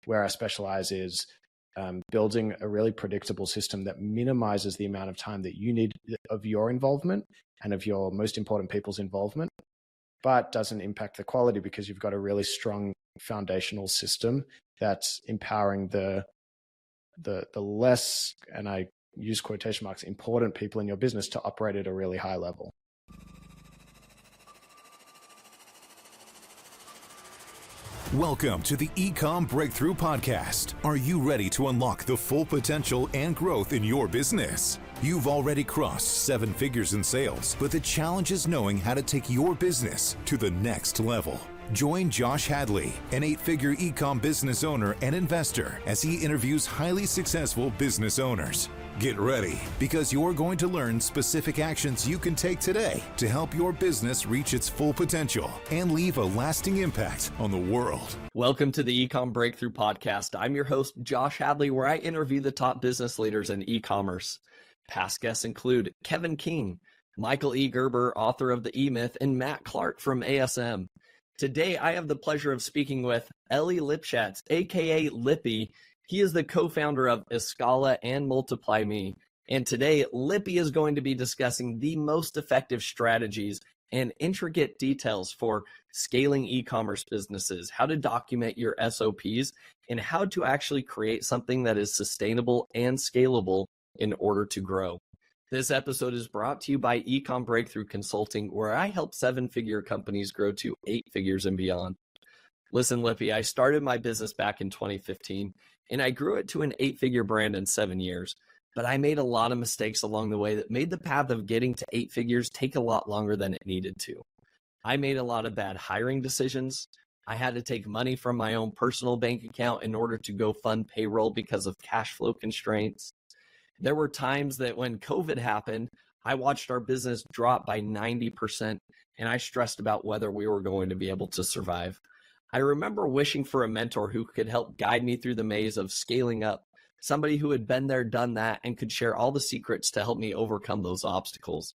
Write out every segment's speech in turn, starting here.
where I specialize is building a really predictable system that minimizes the amount of time that you need of your involvement and of your most important people's involvement, but doesn't impact the quality because you've got a really strong foundational system that's empowering the less, and I use quotation marks, important people in your business to operate at a really high level. Welcome to the Ecomm Breakthrough podcast. Are you ready to unlock the full potential and growth in your business? You've already crossed 7 figures in sales, but the challenge is knowing how to take your business to the next level. Join Josh Hadley, an 8-figure e-com business owner and investor, as he interviews highly successful business owners. Get ready, because you're going to learn specific actions you can take today to help your business reach its full potential and leave a lasting impact on the world. Welcome to the Ecomm Breakthrough podcast. I'm your host, Josh Hadley, where I interview the top business leaders in e-commerce. Past guests include Kevin King, Michael E. Gerber, author of The E-Myth, and Matt Clark from ASM. Today, I have the pleasure of speaking with Eli Lipshatz, aka Lippy. He is the co-founder of Escala and MultiplyMii. And today, Lippy is going to be discussing the most effective strategies and intricate details for scaling e-commerce businesses, how to document your SOPs, and how to actually create something that is sustainable and scalable in order to grow. This episode is brought to you by Ecomm Breakthrough Consulting, where I help 7-figure companies grow to 8 figures and beyond. Listen, Lippy, I started my business back in 2015, and I grew it to an 8-figure brand in 7 years. But I made a lot of mistakes along the way that made the path of getting to 8 figures take a lot longer than it needed to. I made a lot of bad hiring decisions. I had to take money from my own personal bank account in order to go fund payroll because of cash flow constraints. There were times that when COVID happened, I watched our business drop by 90%, and I stressed about whether we were going to be able to survive. I remember wishing for a mentor who could help guide me through the maze of scaling up, somebody who had been there, done that, and could share all the secrets to help me overcome those obstacles.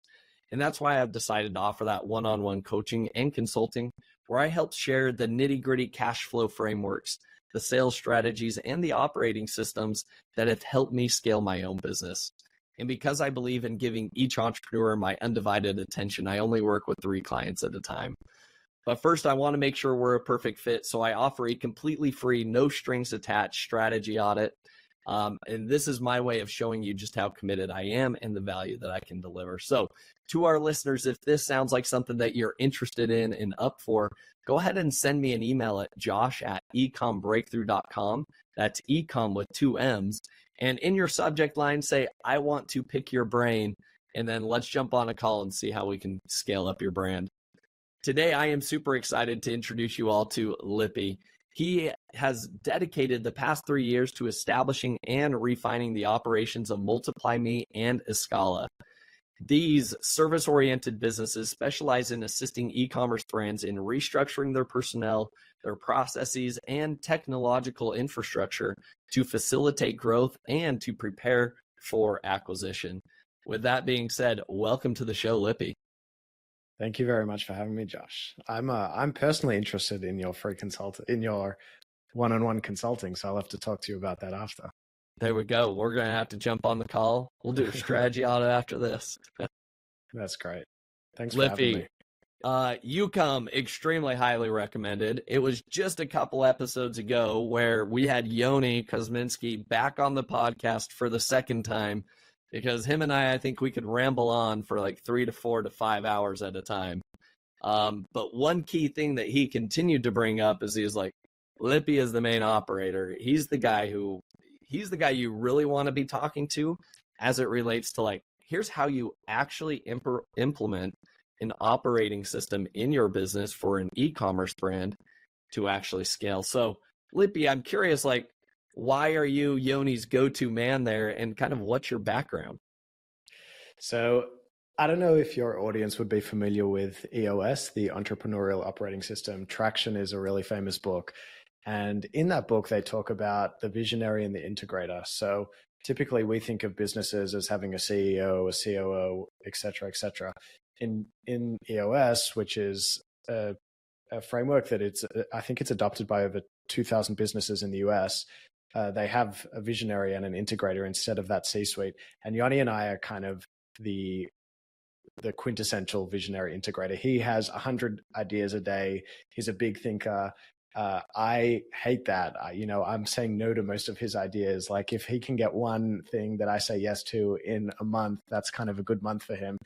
And that's why I've decided to offer that one-on-one coaching and consulting, where I help share the nitty-gritty cash flow frameworks, the sales strategies, and the operating systems that have helped me scale my own business. And because I believe in giving each entrepreneur my undivided attention, I only work with 3 clients at a time. But first, I want to make sure we're a perfect fit, so I offer a completely free, no strings attached strategy audit. And this is my way of showing you just how committed I am and the value that I can deliver. So to our listeners, if this sounds like something that you're interested in and up for, go ahead and send me an email at josh@ecommbreakthrough.com. That's ecom with 2 M's. And in your subject line, say, I want to pick your brain, and then let's jump on a call and see how we can scale up your brand. Today, I am super excited to introduce you all to Lippy. He has dedicated the past 3 years to establishing and refining the operations of MultiplyMii and Escala. These service-oriented businesses specialize in assisting e-commerce brands in restructuring their personnel, their processes, and technological infrastructure to facilitate growth and to prepare for acquisition. With that being said, welcome to the show, Lippy. Thank you very much for having me, Josh. I'm personally interested in your in your one-on-one consulting, so I'll have to talk to you about that after. There we go. We're going to have to jump on the call. We'll do a strategy audit after this. That's great. Thanks for having me. You come extremely highly recommended. It was just a couple episodes ago where we had Yoni Kosminski back on the podcast for the second time, because him and I think we could ramble on for like 3 to 4 to 5 hours at a time. But one key thing that he continued to bring up is he was like, Lippy is the main operator. He's the guy you really want to be talking to as it relates to, like, here's how you actually implement an operating system in your business for an e-commerce brand to actually scale. So Lippy, I'm curious, like, why are you Yoni's go-to man there, and kind of what's your background? So I don't know if your audience would be familiar with EOS, the Entrepreneurial Operating System. Traction is a really famous book. And in that book, they talk about the visionary and the integrator. So typically we think of businesses as having a CEO, a COO, et cetera, et cetera. In EOS, which is a framework that I think it's adopted by over 2,000 businesses in the US, they have a visionary and an integrator instead of that C-suite. And Yanni and I are kind of the quintessential visionary integrator. He has 100 ideas a day. He's a big thinker. I hate that. I'm saying no to most of his ideas. Like if he can get one thing that I say yes to in a month, that's kind of a good month for him.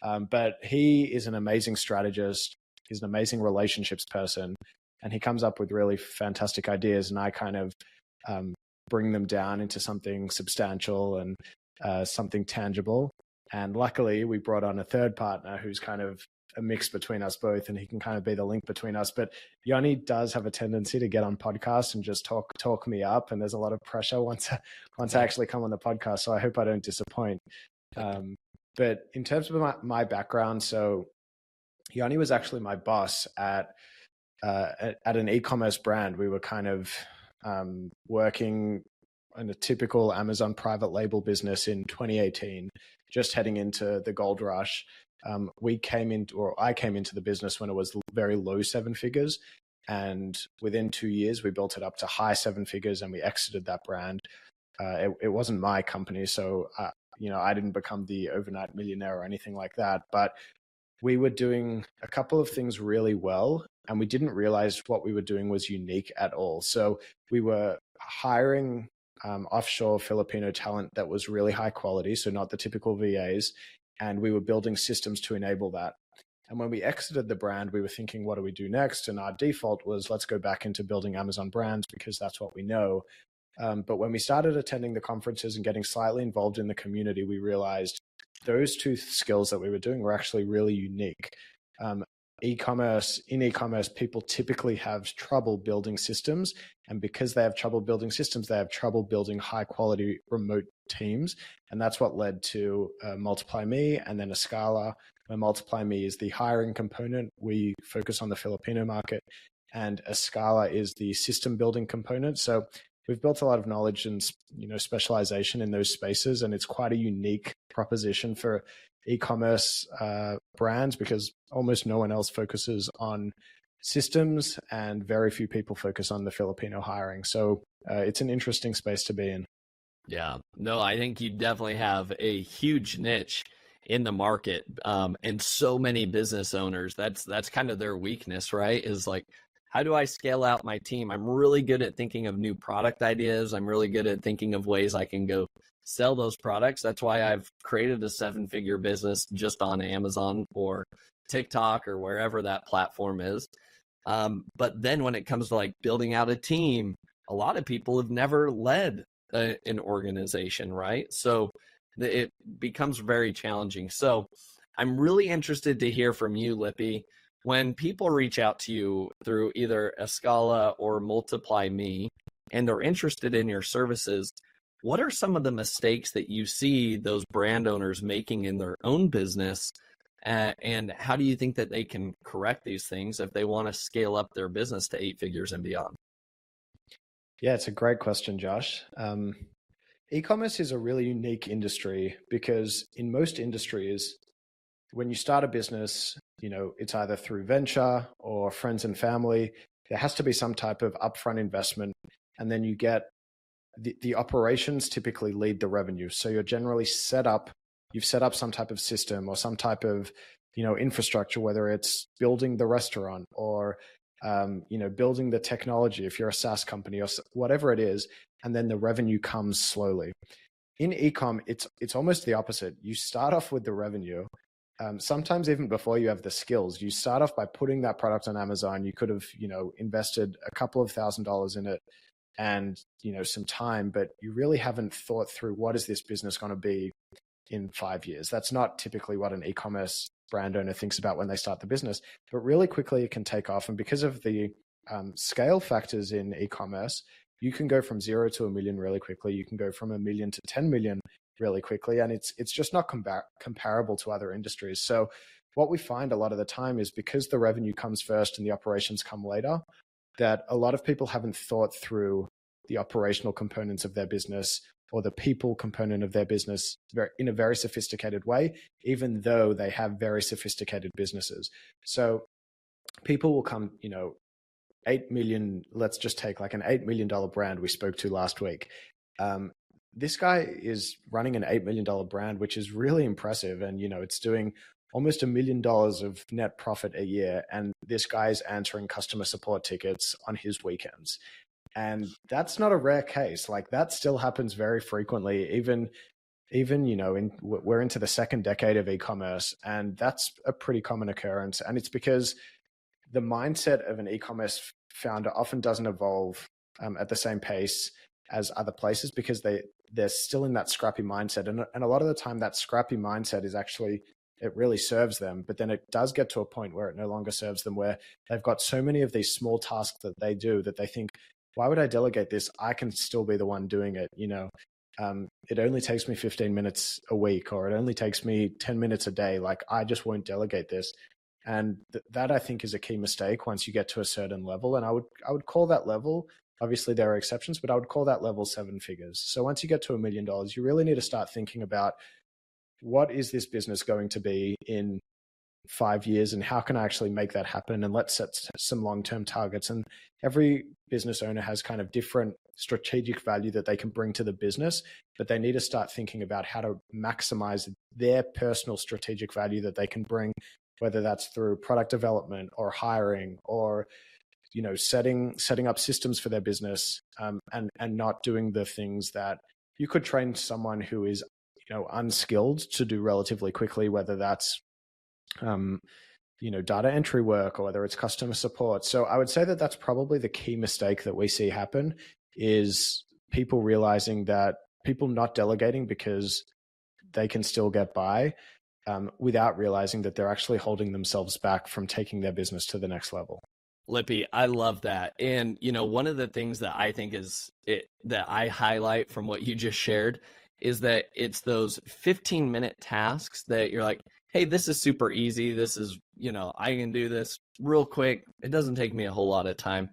But he is an amazing strategist. He's an amazing relationships person, and he comes up with really fantastic ideas. And I kind of bring them down into something substantial and something tangible. And luckily, we brought on a third partner who's kind of a mix between us both, and he can kind of be the link between us. But Yanni does have a tendency to get on podcasts and just talk me up, and there's a lot of pressure once I actually come on the podcast. So I hope I don't disappoint. But in terms of my background, so Yanni was actually my boss at an e-commerce brand. We were kind of working in a typical Amazon private label business in 2018, just heading into the gold rush. I came into the business when it was very low seven figures. And within 2 years, we built it up to high seven figures, and we exited that brand. It wasn't my company, so I didn't become the overnight millionaire or anything like that. But we were doing a couple of things really well, and we didn't realize what we were doing was unique at all. So we were hiring offshore Filipino talent that was really high quality, so not the typical VAs, and we were building systems to enable that. And when we exited the brand, we were thinking, what do we do next? And our default was, let's go back into building Amazon brands because that's what we know. But when we started attending the conferences and getting slightly involved in the community, we realized those two skills that we were doing were actually really unique. In e-commerce, people typically have trouble building systems. And because they have trouble building systems, they have trouble building high quality remote teams. And that's what led to MultiplyMii and then Escala, where MultiplyMii is the hiring component. We focus on the Filipino market, and Escala is the system building component. So we've built a lot of knowledge and specialization in those spaces, and it's quite a unique proposition for e-commerce brands because almost no one else focuses on systems and very few people focus on the Filipino hiring. So it's an interesting space to be in. Yeah, no, I think you definitely have a huge niche in the market, and so many business owners, that's kind of their weakness, right? Is like, how do I scale out my team? I'm really good at thinking of new product ideas. I'm really good at thinking of ways I can go sell those products. That's why I've created a 7-figure business just on Amazon or TikTok or wherever that platform is. But then when it comes to like building out a team, a lot of people have never led an organization, right? So it becomes very challenging. So I'm really interested to hear from you, Lippy. When people reach out to you through either Escala or MultiplyMii and they're interested in your services, what are some of the mistakes that you see those brand owners making in their own business? And how do you think that they can correct these things if they want to scale up their business to 8 figures and beyond? Yeah, it's a great question, Josh. E-commerce is a really unique industry because in most industries, when you start a business, it's either through venture or friends and family. There has to be some type of upfront investment, and then you get the operations typically lead the revenue. So you're generally you've set up some type of system or some type of, infrastructure, whether it's building the restaurant or, building the technology, if you're a SaaS company or whatever it is, and then the revenue comes slowly. In e-com, it's almost the opposite. You start off with the revenue. Sometimes even before you have the skills, you start off by putting that product on Amazon. You could have, invested a couple of $1,000s in it and, some time, but you really haven't thought through what is this business going to be in 5 years. That's not typically what an e-commerce brand owner thinks about when they start the business, but really quickly it can take off. And because of the scale factors in e-commerce, you can go from 0 to $1 million really quickly. You can go from $1 million to 10 million really quickly. And it's just not comparable to other industries. So what we find a lot of the time is because the revenue comes first and the operations come later, that a lot of people haven't thought through the operational components of their business or the people component of their business in a very sophisticated way, even though they have very sophisticated businesses. So people will come, $8 million, let's just take like an $8 million brand we spoke to last week. This guy is running an $8 million brand, which is really impressive. And, it's doing almost $1 million of net profit a year. And this guy is answering customer support tickets on his weekends. And that's not a rare case. Like, that still happens very frequently, even we're into the second decade of e-commerce, and that's a pretty common occurrence. And it's because the mindset of an e-commerce founder often doesn't evolve at the same pace as other places, because they're still in that scrappy mindset. And a lot of the time that scrappy mindset is actually, it really serves them, but then it does get to a point where it no longer serves them, where they've got so many of these small tasks that they do that they think, why would I delegate this? I can still be the one doing it. It only takes me 15 minutes a week, or it only takes me 10 minutes a day. Like, I just won't delegate this. And that I think is a key mistake once you get to a certain level. And I would call that level, obviously there are exceptions, but I would call that level 7 figures. So once you get to $1 million, you really need to start thinking about, what is this business going to be in 5 years, and how can I actually make that happen? And let's set some long-term targets. And every business owner has kind of different strategic value that they can bring to the business, but they need to start thinking about how to maximize their personal strategic value that they can bring, whether that's through product development or hiring, or setting up systems for their business, and not doing the things that you could train someone who is unskilled to do relatively quickly, whether that's data entry work, or whether it's customer support. So I would say that that's probably the key mistake that we see happen, is people realizing that people not delegating because they can still get by, without realizing that they're actually holding themselves back from taking their business to the next level. Lippy, I love that. And, one of the things that I think that I highlight from what you just shared is that it's those 15-minute tasks that you're like, hey, this is super easy. This is, I can do this real quick. It doesn't take me a whole lot of time.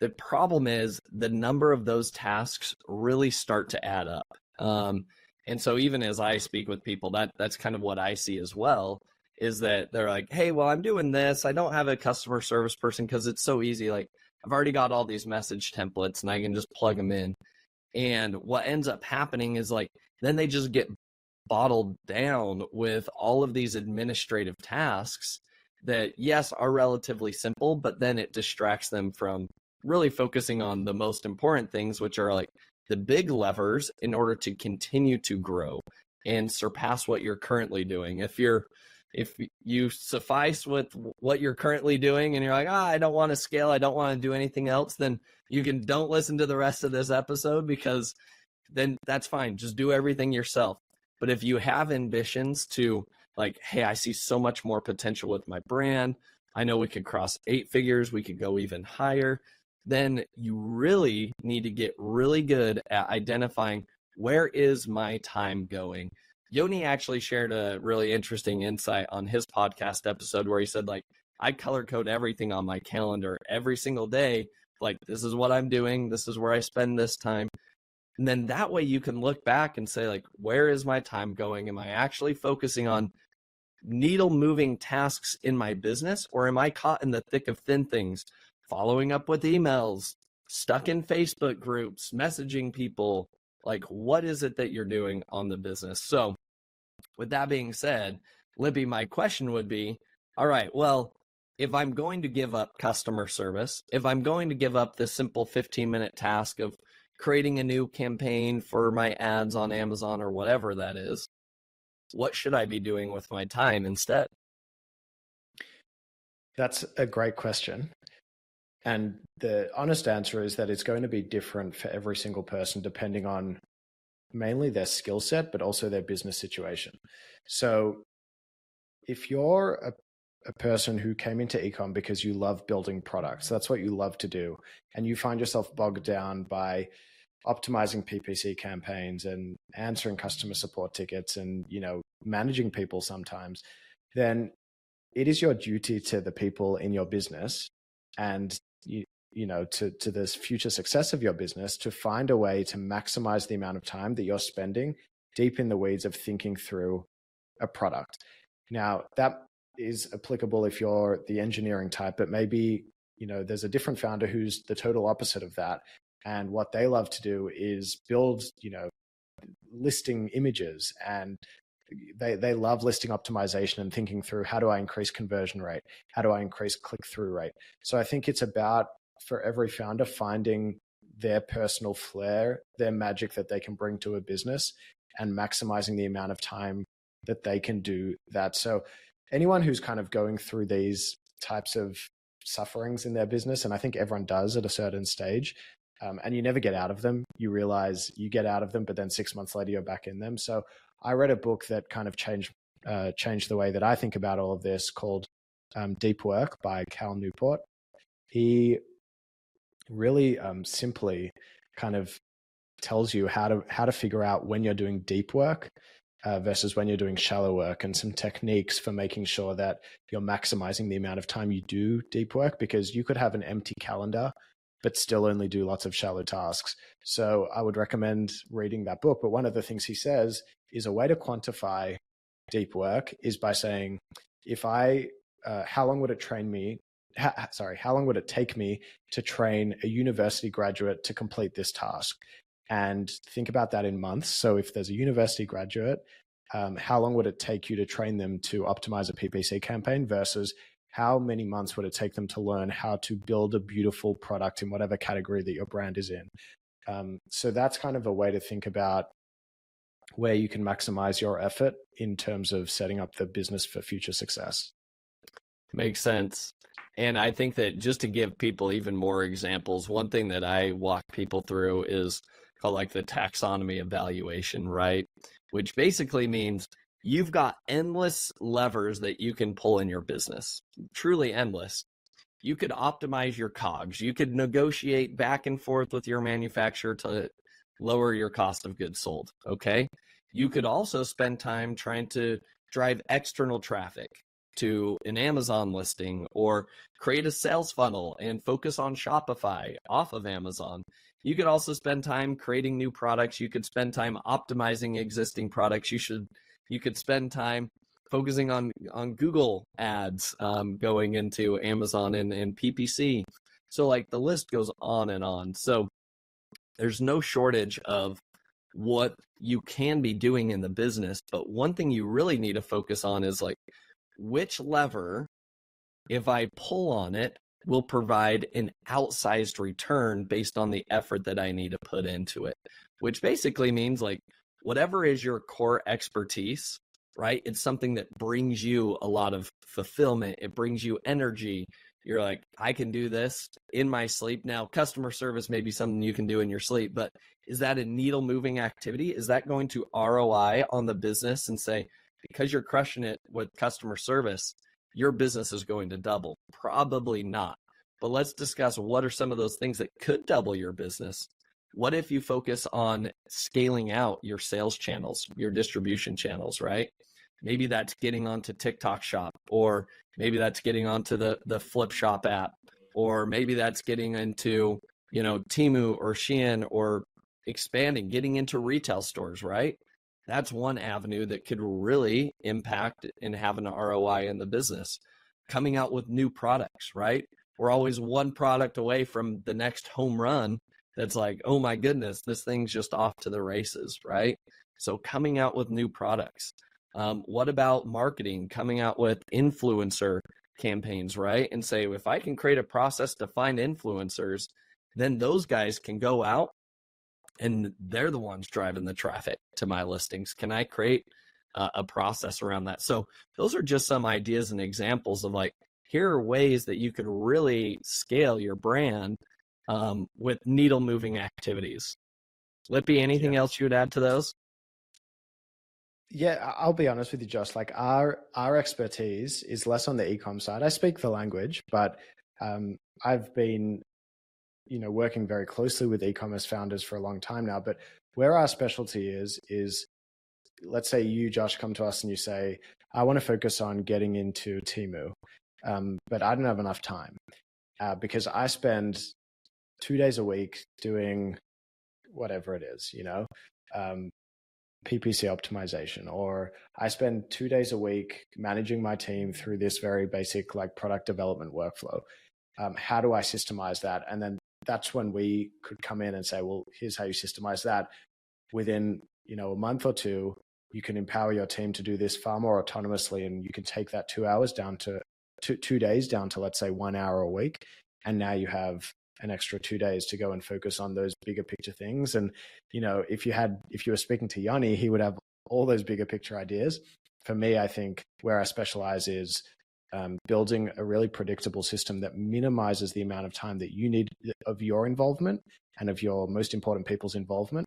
The problem is the number of those tasks really start to add up. And so even as I speak with people, that's kind of what I see as well, is that they're like, hey, well, I'm doing this. I don't have a customer service person because it's so easy. Like, I've already got all these message templates and I can just plug them in. And what ends up happening is, like, then they just get bottled down with all of these administrative tasks that, yes, are relatively simple, but then it distracts them from really focusing on the most important things, which are like the big levers in order to continue to grow and surpass what you're currently doing. If you suffice with what you're currently doing and you're like, I don't want to scale, I don't want to do anything else, then don't listen to the rest of this episode, because then that's fine. Just do everything yourself. But if you have ambitions to, like, hey, I see so much more potential with my brand, I know we could cross 8 figures, we could go even higher, then you really need to get really good at identifying, where is my time going? Yoni actually shared a really interesting insight on his podcast episode where he said, like, I color code everything on my calendar every single day. Like, this is what I'm doing. This is where I spend this time. And then that way you can look back and say, like, where is my time going? Am I actually focusing on needle moving tasks in my business, or am I caught in the thick of thin things, following up with emails, stuck in Facebook groups, messaging people? Like, what is it that you're doing on the business? So with that being said, Lippy, my question would be, all right, well, if I'm going to give up customer service, if I'm going to give up the simple 15-minute task of creating a new campaign for my ads on Amazon or whatever that is, what should I be doing with my time instead? That's a great question. And the honest answer is that it's going to be different for every single person, depending on mainly their skill set, but also their business situation. So if you're a person who came into ecom because you love building products, that's what you love to do, and you find yourself bogged down by optimizing PPC campaigns and answering customer support tickets and, managing people sometimes, then it is your duty to the people in your business and to this future success of your business to find a way to maximize the amount of time that you're spending deep in the weeds of thinking through a product. Now, that is applicable if you're the engineering type, but maybe there's a different founder who's the total opposite of that. And what they love to do is build, listing images, and they love listing optimization and thinking through, how do I increase conversion rate? How do I increase click-through rate? So I think it's about, for every founder, finding their personal flair, their magic that they can bring to a business, and maximizing the amount of time that they can do that. So anyone who's kind of going through these types of sufferings in their business, and I think everyone does at a certain stage, and you never get out of them. You realize you get out of them, but then 6 months later you're back in them. So I read a book that kind of changed the way that I think about all of this, called Deep Work by Cal Newport. He really simply kind of tells you how to figure out when you're doing deep work versus when you're doing shallow work, and some techniques for making sure that you're maximizing the amount of time you do deep work, because you could have an empty calendar but still only do lots of shallow tasks. So I would recommend reading that book. But one of the things he says is a way to quantify deep work is by saying, how long would it take me to train a university graduate to complete this task? And think about that in months. So if there's a university graduate, how long would it take you to train them to optimize a PPC campaign, versus how many months would it take them to learn how to build a beautiful product in whatever category that your brand is in? So that's kind of a way to think about where you can maximize your effort in terms of setting up the business for future success. Makes sense. And I think that, just to give people even more examples, one thing that I walk people through is called like the taxonomy evaluation, right? Which basically means you've got endless levers that you can pull in your business, truly endless. You could optimize your COGS. You could negotiate back and forth with your manufacturer to lower your cost of goods sold, okay? You could also spend time trying to drive external traffic to an Amazon listing, or create a sales funnel and focus on Shopify off of Amazon. You could also spend time creating new products. You could spend time optimizing existing products. You could spend time focusing on Google ads, going into Amazon and PPC. So like the list goes on and on. So there's no shortage of what you can be doing in the business. But one thing you really need to focus on is like, which lever, if I pull on it, will provide an outsized return based on the effort that I need to put into it, which basically means like whatever is your core expertise, right? It's something that brings you a lot of fulfillment. It brings you energy. You're like, I can do this in my sleep. Now, customer service may be something you can do in your sleep, but is that a needle moving activity? Is that going to ROI on the business and say, because you're crushing it with customer service, your business is going to double? Probably not. But let's discuss, what are some of those things that could double your business? What if you focus on scaling out your sales channels, your distribution channels, right? Maybe that's getting onto TikTok Shop, or maybe that's getting onto the Flip Shop app, or maybe that's getting into, Temu or Shein, or expanding, getting into retail stores, right? That's one avenue that could really impact and have an ROI in the business. Coming out with new products, right? We're always one product away from the next home run that's like, oh my goodness, this thing's just off to the races, right? So coming out with new products. What about marketing? Coming out with influencer campaigns, right? And say, if I can create a process to find influencers, then those guys can go out and they're the ones driving the traffic to my listings. Can I create a process around that? So those are just some ideas and examples of like, here are ways that you could really scale your brand with needle moving activities. Lippy, anything else you would add to those? Yeah, I'll be honest with you, Josh. Like our expertise is less on the e-com side. I speak the language, but I've been working very closely with e-commerce founders for a long time now. But where our specialty is let's say you, Josh, come to us and you say, I want to focus on getting into Temu, but I don't have enough time because I spend 2 days a week doing whatever it is, PPC optimization, or I spend 2 days a week managing my team through this very basic like product development workflow. how do I systemize that? And then that's when we could come in and say, well, here's how you systemize that. Within, a month or two, you can empower your team to do this far more autonomously, and you can take that 2 hours down to 2 days down to, let's say, 1 hour a week. And now you have an extra 2 days to go and focus on those bigger picture things. And, if you were speaking to Yanni, he would have all those bigger picture ideas. For me, I think where I specialize is building a really predictable system that minimizes the amount of time that you need of your involvement and of your most important people's involvement,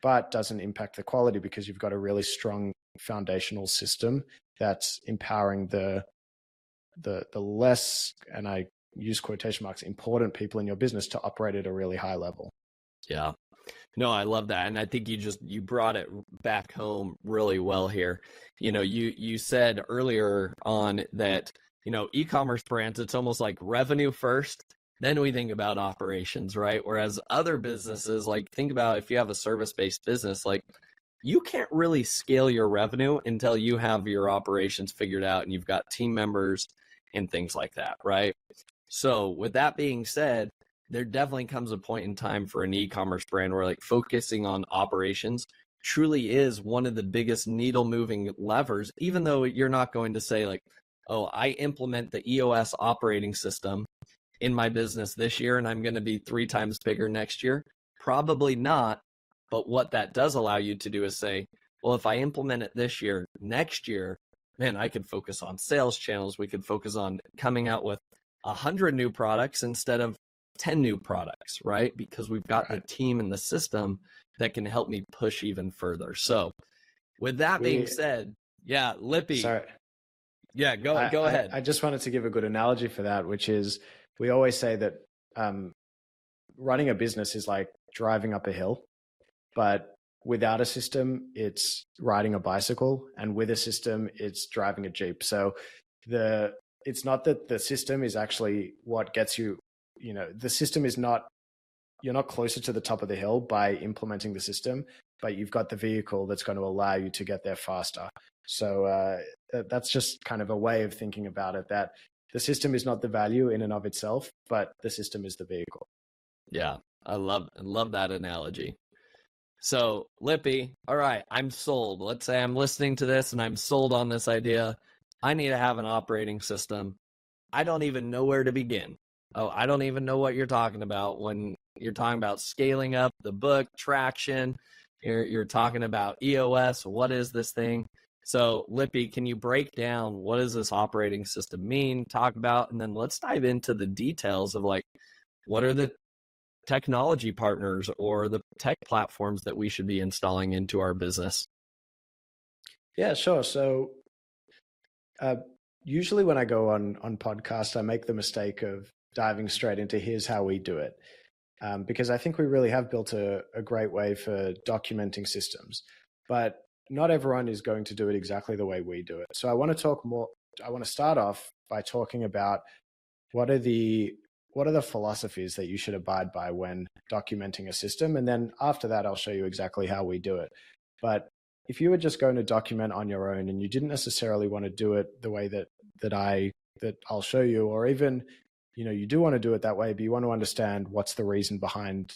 but doesn't impact the quality because you've got a really strong foundational system that's empowering the less, and I use quotation marks, important people in your business to operate at a really high level. Yeah. No, I love that. And I think you brought it back home really well here. You said earlier on that, e-commerce brands, it's almost like revenue first, then we think about operations, right? Whereas other businesses, like think about if you have a service-based business, like you can't really scale your revenue until you have your operations figured out and you've got team members and things like that, right? So with that being said, there definitely comes a point in time for an e-commerce brand where like focusing on operations truly is one of the biggest needle moving levers, even though you're not going to say like, oh, I implement the EOS operating system in my business this year and I'm going to be 3 times bigger next year. Probably not. But what that does allow you to do is say, well, if I implement it this year, next year, man, I could focus on sales channels. We could focus on coming out with 100 new products instead of 10 new products, right? Because we've got the team and the system that can help me push even further. So with that being said, yeah, Lippy. Sorry. Yeah, go ahead. I just wanted to give a good analogy for that, which is we always say that running a business is like driving up a hill, but without a system, it's riding a bicycle, and with a system, it's driving a Jeep. So it's not that the system is actually what gets you, the system is not, you're not closer to the top of the hill by implementing the system, but you've got the vehicle that's going to allow you to get there faster. So that's just kind of a way of thinking about it, that the system is not the value in and of itself, but the system is the vehicle. Yeah, I love that analogy. So Lippy, all right, I'm sold. Let's say I'm listening to this and I'm sold on this idea. I need to have an operating system. I don't even know where to begin. Oh, I don't even know what you're talking about when you're talking about scaling up the book, traction. You're talking about EOS. What is this thing? So Lippy, can you break down what does this operating system mean? Talk about, and then let's dive into the details of like, what are the technology partners or the tech platforms that we should be installing into our business? Yeah, sure. So usually when I go on podcasts, I make the mistake of diving straight into here's how we do it. Because I think we really have built a great way for documenting systems, but not everyone is going to do it exactly the way we do it. So I want to start off by talking about what are the philosophies that you should abide by when documenting a system. And then after that, I'll show you exactly how we do it. But if you were just going to document on your own and you didn't necessarily want to do it the way that I'll show you, or even, you do want to do it that way, but you want to understand what's the reason behind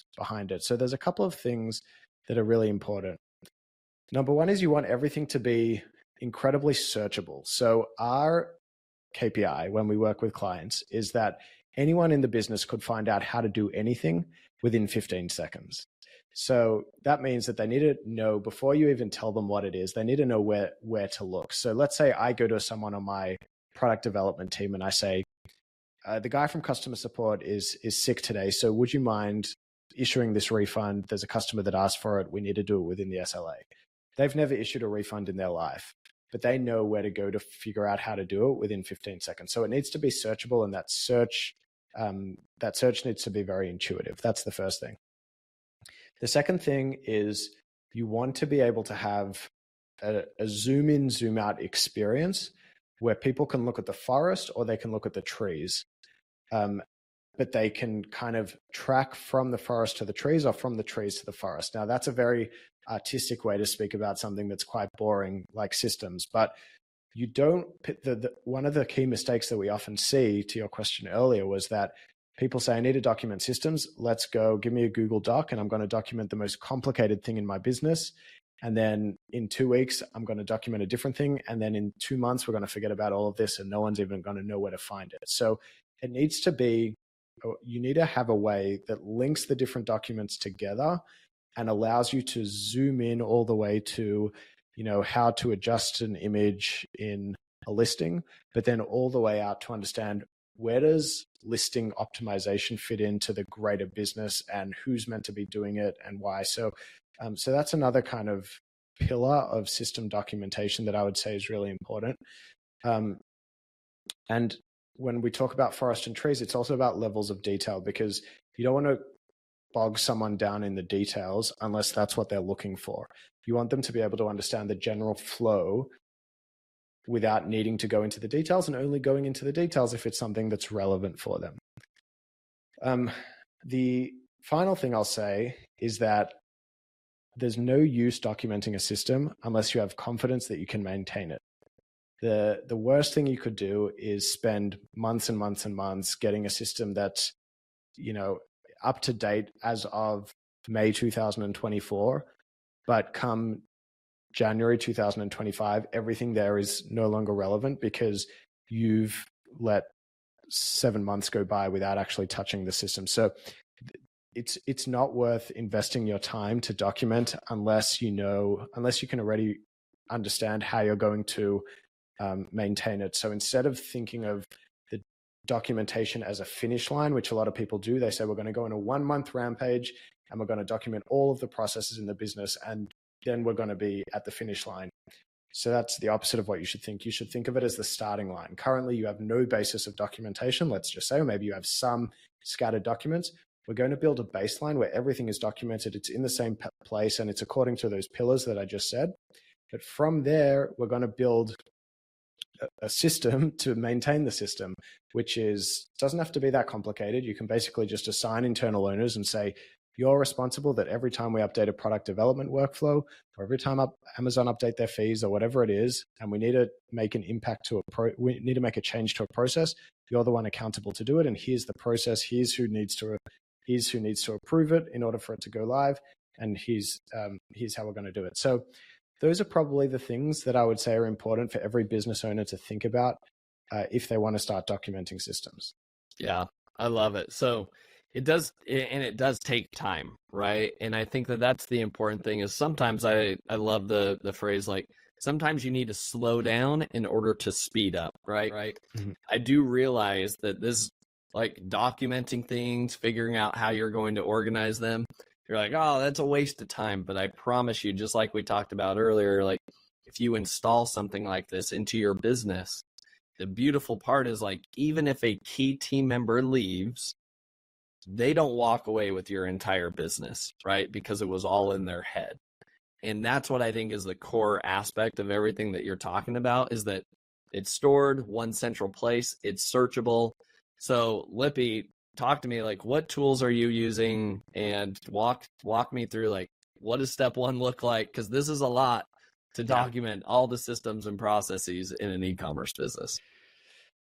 it. So there's a couple of things that are really important. Number one is you want everything to be incredibly searchable. So our KPI when we work with clients is that anyone in the business could find out how to do anything within 15 seconds. So that means that they need to know, before you even tell them what it is, they need to know where to look. So let's say I go to someone on my product development team and I say, the guy from customer support is sick today, so would you mind issuing this refund? There's a customer that asked for it. We need to do it within the SLA. They've never issued a refund in their life, but they know where to go to figure out how to do it within 15 seconds. So it needs to be searchable, and that search needs to be very intuitive. That's the first thing. The second thing is you want to be able to have a zoom in, zoom out experience where people can look at the forest or they can look at the trees. But they can kind of track from the forest to the trees or from the trees to the forest. Now, that's a very artistic way to speak about something that's quite boring, like systems. But you don't, one of the key mistakes that we often see, to your question earlier, was that people say, I need to document systems. Let's go, give me a Google Doc, and I'm going to document the most complicated thing in my business. And then in 2 weeks, I'm going to document a different thing. And then in 2 months, we're going to forget about all of this and no one's even going to know where to find it. So it needs to be, you need to have a way that links the different documents together and allows you to zoom in all the way to, how to adjust an image in a listing, but then all the way out to understand where does listing optimization fit into the greater business and who's meant to be doing it and why. So that's another kind of pillar of system documentation that I would say is really important. And when we talk about forest and trees, it's also about levels of detail, because you don't want to bog someone down in the details unless that's what they're looking for. You want them to be able to understand the general flow without needing to go into the details, and only going into the details if it's something that's relevant for them. The final thing I'll say is that there's no use documenting a system unless you have confidence that you can maintain it. The worst thing you could do is spend months and months and months getting a system that's, up to date as of May 2024, but come January 2025, everything there is no longer relevant because you've let 7 months go by without actually touching the system. So it's not worth investing your time to document unless you can already understand how you're going to maintain it. So instead of thinking of the documentation as a finish line, which a lot of people do, they say we're going to go on a 1 month rampage and we're going to document all of the processes in the business, and then we're going to be at the finish line. So that's the opposite of what you should think. You should think of it as the starting line. Currently, you have no basis of documentation, let's just say, or maybe you have some scattered documents. We're going to build a baseline where everything is documented, it's in the same place, and it's according to those pillars that I just said. But from there, we're going to build a system to maintain the system, which doesn't have to be that complicated. You can basically just assign internal owners and say, you're responsible that every time we update a product development workflow, or every time Amazon update their fees or whatever it is, and we need to make an impact we need to make a change to a process, you're the one accountable to do it. And here's the process. Here's who needs to approve it in order for it to go live. And here's how we're going to do it. So those are probably the things that I would say are important for every business owner to think about if they want to start documenting systems. Yeah, I love it. So it does take time, right? And I think that's the important thing. Is sometimes I love the phrase, like, sometimes you need to slow down in order to speed up, right? Mm-hmm. I do realize that this, like, documenting things, figuring out how you're going to organize them, you're like, oh, that's a waste of time. But I promise you, just like we talked about earlier, like, if you install something like this into your business, the beautiful part is, like, even if a key team member leaves, they don't walk away with your entire business, right? Because it was all in their head. And that's what I think is the core aspect of everything that you're talking about, is that it's stored one central place, it's searchable. So Lippy, talk to me, like, what tools are you using, and walk me through, like, what does step one look like? Because this is a lot to document all the systems and processes in an e-commerce business.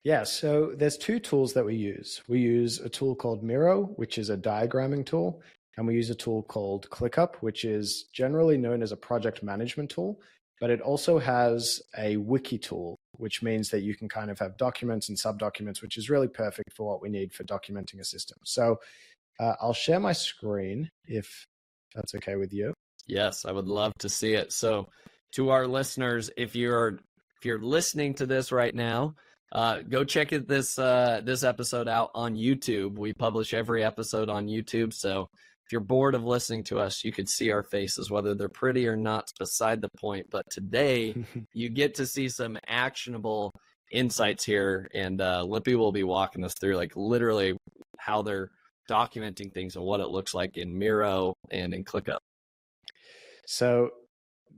Yeah, so there's two tools that we use. We use a tool called Miro, which is a diagramming tool, and we use a tool called ClickUp, which is generally known as a project management tool, but it also has a wiki tool, which means that you can kind of have documents and sub-documents, which is really perfect for what we need for documenting a system. So I'll share my screen if that's okay with you. Yes, I would love to see it. So to our listeners, if you're listening to this right now, go check this episode out on YouTube. We publish every episode on YouTube. So if you're bored of listening to us, you could see our faces. Whether they're pretty or not, it's beside the point. But today, you get to see some actionable insights here. And Lippy will be walking us through, like, literally how they're documenting things and what it looks like in Miro and in ClickUp. So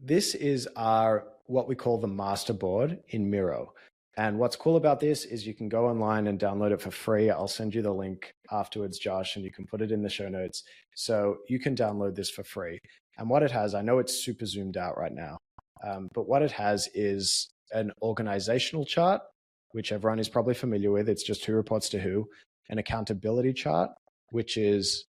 this is what we call the master board in Miro. And what's cool about this is you can go online and download it for free. I'll send you the link afterwards, Josh, and you can put it in the show notes. So you can download this for free. And what it has, I know it's super zoomed out right now, but what it has is an organizational chart, which everyone is probably familiar with. It's just who reports to who. An accountability chart, which is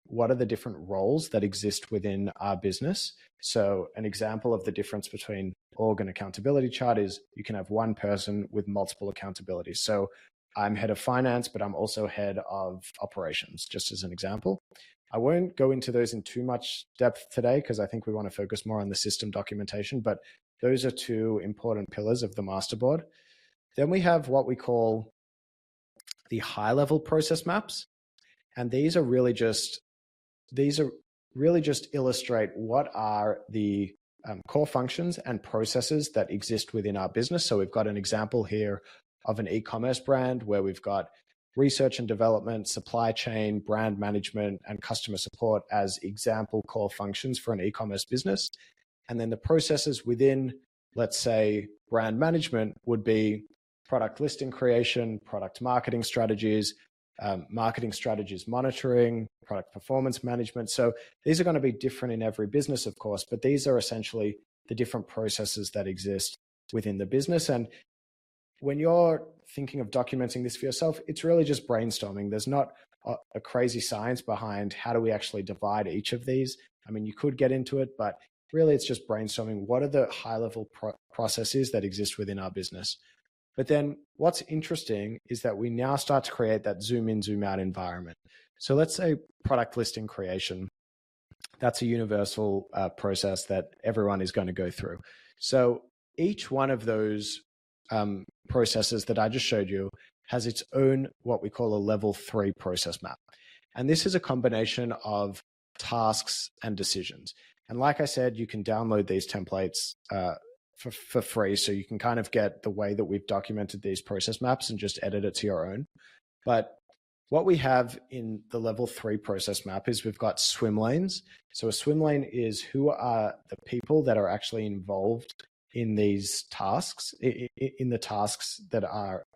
what are the different roles that exist within our business. So an example of the difference between org and accountability chart is you can have one person with multiple accountabilities. So I'm head of finance, but I'm also head of operations, just as an example. I won't go into those in too much depth today because I think we want to focus more on the system documentation, but those are two important pillars of the masterboard. Then we have what we call the high-level process maps. And these are really just illustrate what are the core functions and processes that exist within our business. So we've got an example here of an e-commerce brand where we've got research and development, supply chain, brand management, and customer support as example core functions for an e-commerce business. And then the processes within, let's say, brand management would be product listing creation, product marketing strategies monitoring, product performance management. So these are going to be different in every business, of course, but these are essentially the different processes that exist within the business. And when you're thinking of documenting this for yourself, it's really just brainstorming. There's not a crazy science behind how do we actually divide each of these. I mean, you could get into it, but really it's just brainstorming. What are the high-level processes that exist within our business? But then what's interesting is that we now start to create that zoom in, zoom out environment. So let's say product listing creation. That's a universal process that everyone is going to go through. So each one of those processes that I just showed you has its own what we call a level 3 process map. And this is a combination of tasks and decisions. And like I said, you can download these templates for free. So you can kind of get the way that we've documented these process maps and just edit it to your own. But what we have in the level 3 process map is we've got swim lanes. So a swim lane is who are the people that are actually involved in these tasks, in the tasks that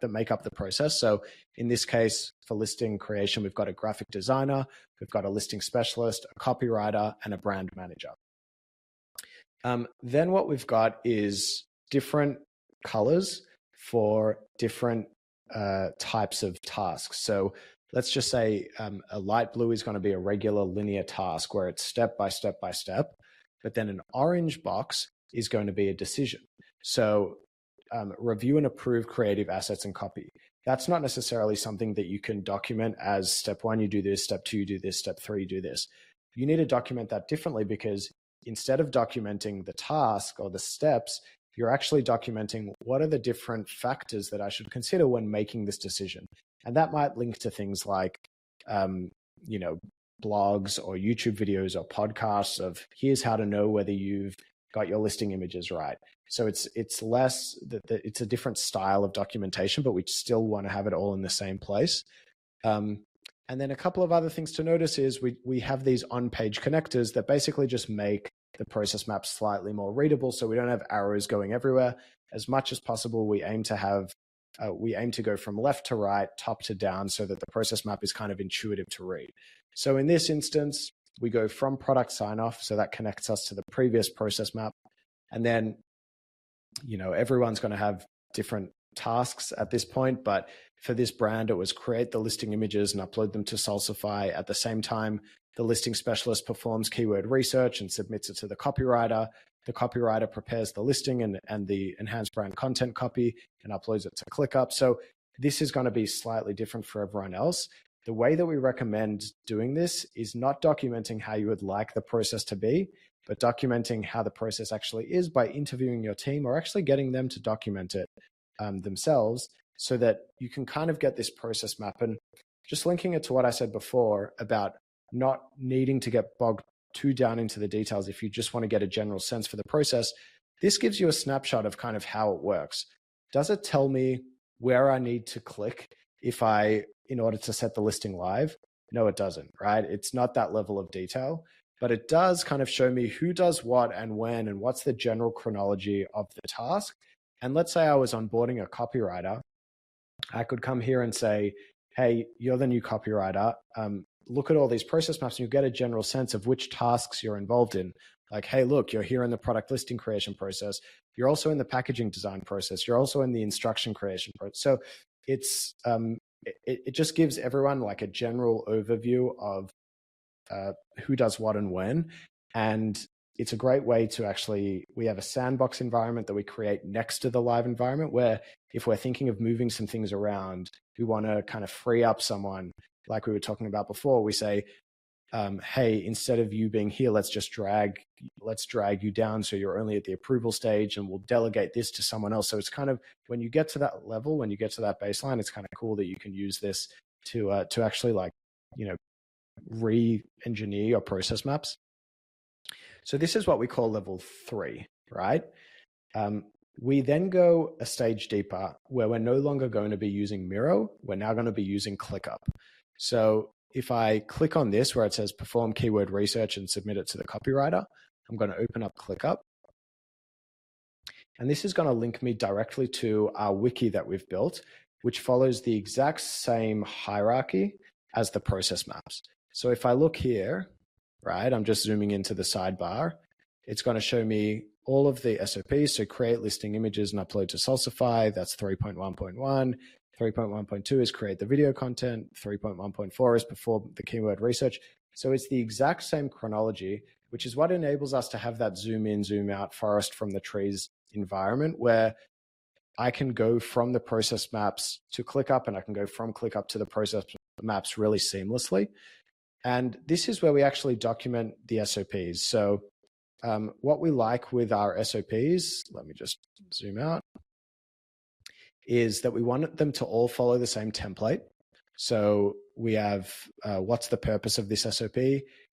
make up the process. So in this case, for listing creation, we've got a graphic designer, we've got a listing specialist, a copywriter, and a brand manager. Then what we've got is different colors for different types of tasks. So let's just say a light blue is going to be a regular linear task where it's step by step by step, but then an orange box is going to be a decision. So review and approve creative assets and copy. That's not necessarily something that you can document as step 1, you do this, step 2, you do this, step 3, you do this. You need to document that differently because instead of documenting the task or the steps, you're actually documenting what are the different factors that I should consider when making this decision. And that might link to things like, blogs or YouTube videos or podcasts of here's how to know whether you've got your listing images right. So it's less that it's a different style of documentation, but we still want to have it all in the same place. And then a couple of other things to notice is we have these on-page connectors that basically just make the process map slightly more readable, so we don't have arrows going everywhere. As much as possible, we aim to go from left to right, top to down, so that the process map is kind of intuitive to read. So in this instance, we go from product sign-off, so that connects us to the previous process map. And then, everyone's going to have different tasks at this point, but for this brand, it was create the listing images and upload them to Salsify. At the same time, the listing specialist performs keyword research and submits it to the copywriter. The copywriter prepares the listing and the enhanced brand content copy and uploads it to ClickUp. So this is going to be slightly different for everyone else. The way that we recommend doing this is not documenting how you would like the process to be, but documenting how the process actually is by interviewing your team or actually getting them to document it themselves so that you can kind of get this process map. And just linking it to what I said before about not needing to get bogged too down into the details if you just want to get a general sense for the process, this gives you a snapshot of kind of how it works. Does it tell me where I need to click in order to set the listing live? No, it doesn't, right? It's not that level of detail, but it does kind of show me who does what and when and what's the general chronology of the task. And let's say I was onboarding a copywriter. I could come here and say, hey, you're the new copywriter. look at all these process maps and you get a general sense of which tasks you're involved in. Like, hey, look, you're here in the product listing creation process. You're also in the packaging design process. You're also in the instruction creation process. So it's it just gives everyone like a general overview of who does what and when. And it's a great way to actually, we have a sandbox environment that we create next to the live environment where if we're thinking of moving some things around, we want to kind of free up someone, like we were talking about before. We say, hey, instead of you being here, let's drag you down so you're only at the approval stage, and we'll delegate this to someone else. So it's kind of, when you get to that level, when you get to that baseline, it's kind of cool that you can use this to actually, like, you know, re-engineer your process maps. So this is what we call level 3, right? We then go a stage deeper where we're no longer going to be using Miro. We're now going to be using ClickUp. So if I click on this where it says perform keyword research and submit it to the copywriter, I'm going to open up ClickUp. And this is going to link me directly to our wiki that we've built, which follows the exact same hierarchy as the process maps. So if I look here, right, I'm just zooming into the sidebar. It's going to show me all of the SOPs. So create listing images and upload to Salsify. That's 3.1.1. 3.1.2 is create the video content. 3.1.4 is perform the keyword research. So it's the exact same chronology, which is what enables us to have that zoom in, zoom out forest from the trees environment where I can go from the process maps to ClickUp and I can go from ClickUp to the process maps really seamlessly. And this is where we actually document the SOPs. So what we like with our SOPs, let me just zoom out, is that we want them to all follow the same template. So we have what's the purpose of this SOP,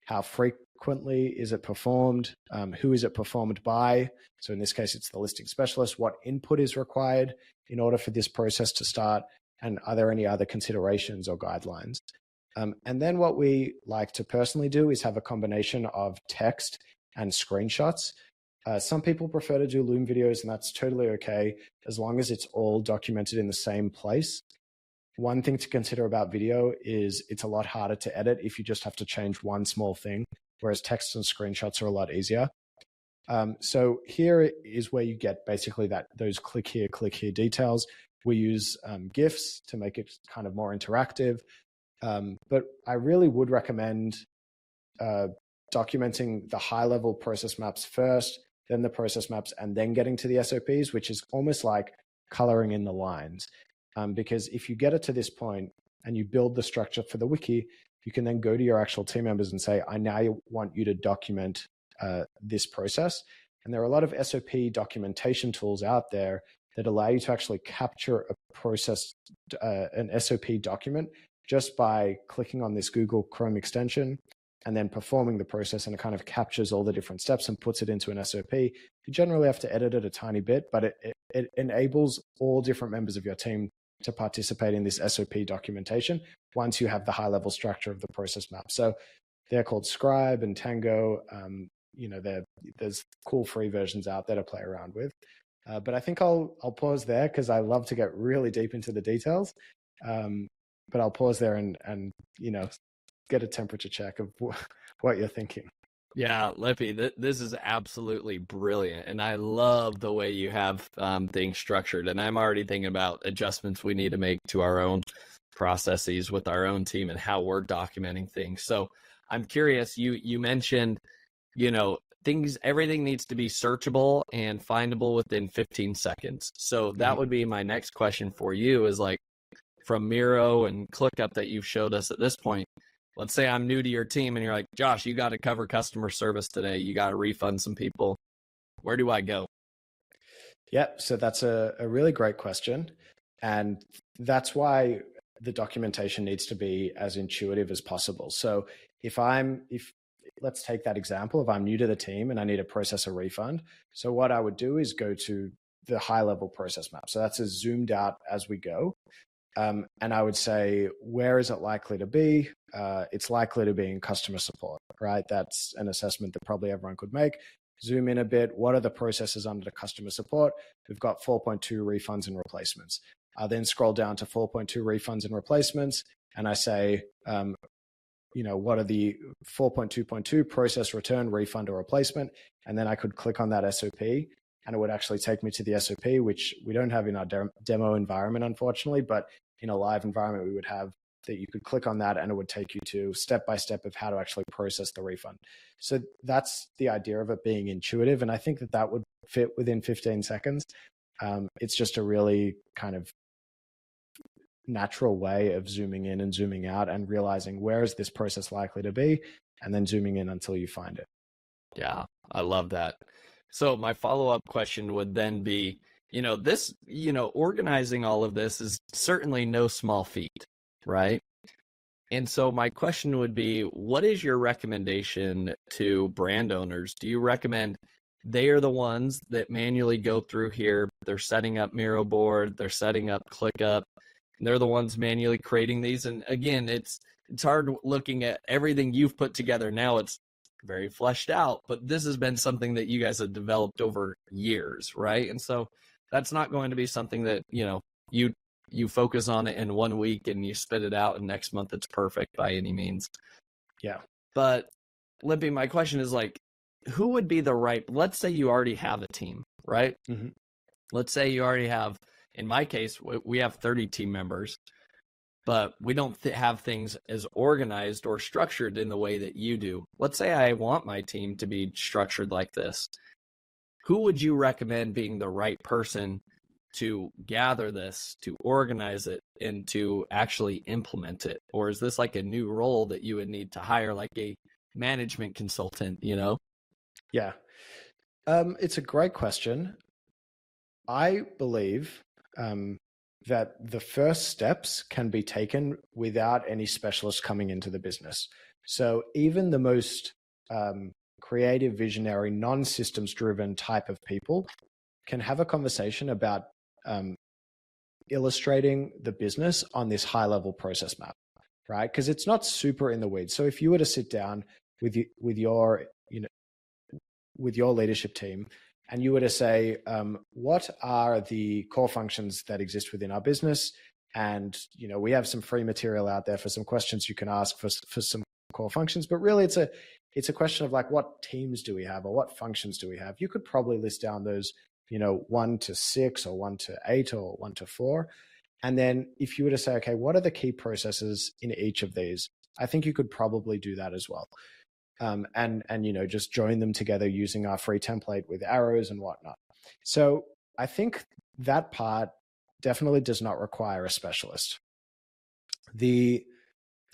how frequently is it performed, who is it performed by. So in this case, it's the listing specialist, what input is required in order for this process to start, and are there any other considerations or guidelines. And then what we like to personally do is have a combination of text and screenshots. Some people prefer to do Loom videos, and that's totally okay, as long as it's all documented in the same place. One thing to consider about video is it's a lot harder to edit if you just have to change one small thing, whereas text and screenshots are a lot easier. So here is where you get basically those click here details. We use GIFs to make it kind of more interactive. But I really would recommend documenting the high-level process maps first, then the process maps, and then getting to the SOPs, which is almost like coloring in the lines. Because if you get it to this point and you build the structure for the wiki, you can then go to your actual team members and say, I now want you to document this process. And there are a lot of SOP documentation tools out there that allow you to actually capture a process, an SOP document, just by clicking on this Google Chrome extension and then performing the process, and it kind of captures all the different steps and puts it into an SOP. You generally have to edit it a tiny bit, but it enables all different members of your team to participate in this SOP documentation once you have the high-level structure of the process map. So they're called Scribe and Tango. You know, there's cool free versions out there to play around with. But I think I'll pause there because I love to get really deep into the details. But I'll pause there and you know, get a temperature check of what you're thinking. Yeah, Lippy, this is absolutely brilliant. And I love the way you have things structured. And I'm already thinking about adjustments we need to make to our own processes with our own team and how we're documenting things. So I'm curious, you mentioned, you know, everything needs to be searchable and findable within 15 seconds. So that would be my next question for you is, like, from Miro and ClickUp that you've showed us at this point, let's say I'm new to your team and you're like, Josh, you got to cover customer service today. You got to refund some people. Where do I go? Yeah, so that's a really great question. And that's why the documentation needs to be as intuitive as possible. So if let's take that example, if I'm new to the team and I need to process a refund. So what I would do is go to the high level process map. So that's as zoomed out as we go. And I would say, where is it likely to be? It's likely to be in customer support, right? That's an assessment that probably everyone could make. Zoom in a bit. What are the processes under the customer support? We've got 4.2 refunds and replacements. I then scroll down to 4.2 refunds and replacements, and I say, what are the 4.2.2 process, return, refund, or replacement? And then I could click on that SOP and it would actually take me to the SOP, which we don't have in our demo environment, unfortunately, but in a live environment, we would have that you could click on that and it would take you to step-by-step of how to actually process the refund. So that's the idea of it being intuitive. And I think that would fit within 15 seconds. It's just a really kind of natural way of zooming in and zooming out and realizing where is this process likely to be, and then zooming in until you find it. Yeah, I love that. So my follow-up question would then be, organizing all of this is certainly no small feat, right? And so my question would be, what is your recommendation to brand owners? Do you recommend they are the ones that manually go through here, they're setting up Miro board, they're setting up ClickUp, they're the ones manually creating these? And again, it's hard looking at everything you've put together. Now it's very fleshed out, but this has been something that you guys have developed over years, right? And so that's not going to be something that, you focus on it in 1 week and you spit it out and next month it's perfect by any means. Yeah. But Lippy, my question is who would be the right, let's say you already have a team, right? Mm-hmm. Let's say you already have, in my case, we have 30 team members, but we don't have things as organized or structured in the way that you do. Let's say I want my team to be structured like this. Who would you recommend being the right person to gather this, to organize it, and to actually implement it? Or is this like a new role that you would need to hire, like a management consultant, Yeah. It's a great question. I believe that the first steps can be taken without any specialists coming into the business. So even the most creative, visionary, non-systems driven type of people can have a conversation about illustrating the business on this high level process map, right? Because it's not super in the weeds. So if you were to sit down with your leadership team and you were to say, what are the core functions that exist within our business? And, we have some free material out there for some questions you can ask for some core functions, but really it's a question of what teams do we have or what functions do we have? You could probably list down those 1 to 6 or 1 to 8 or 1 to 4. And then if you were to say, okay, what are the key processes in each of these? I think you could probably do that as well. And just join them together using our free template with arrows and whatnot. So I think that part definitely does not require a specialist. The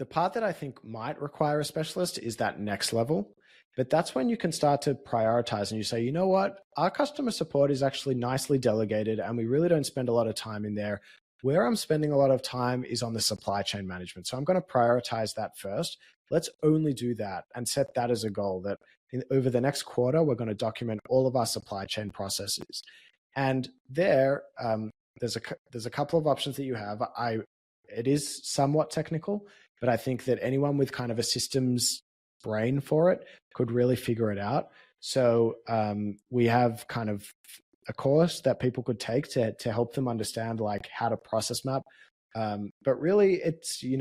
part that I think might require a specialist is that next level. But that's when you can start to prioritize and you say, you know what, our customer support is actually nicely delegated and we really don't spend a lot of time in there. Where I'm spending a lot of time is on the supply chain management. So I'm going to prioritize that first. Let's only do that and set that as a goal that over the next quarter, we're going to document all of our supply chain processes. And there's a couple of options that you have. It is somewhat technical, but I think that anyone with kind of a systems brain for it could really figure it out. So we have kind of a course that people could take to help them understand how to process map. But really it's, you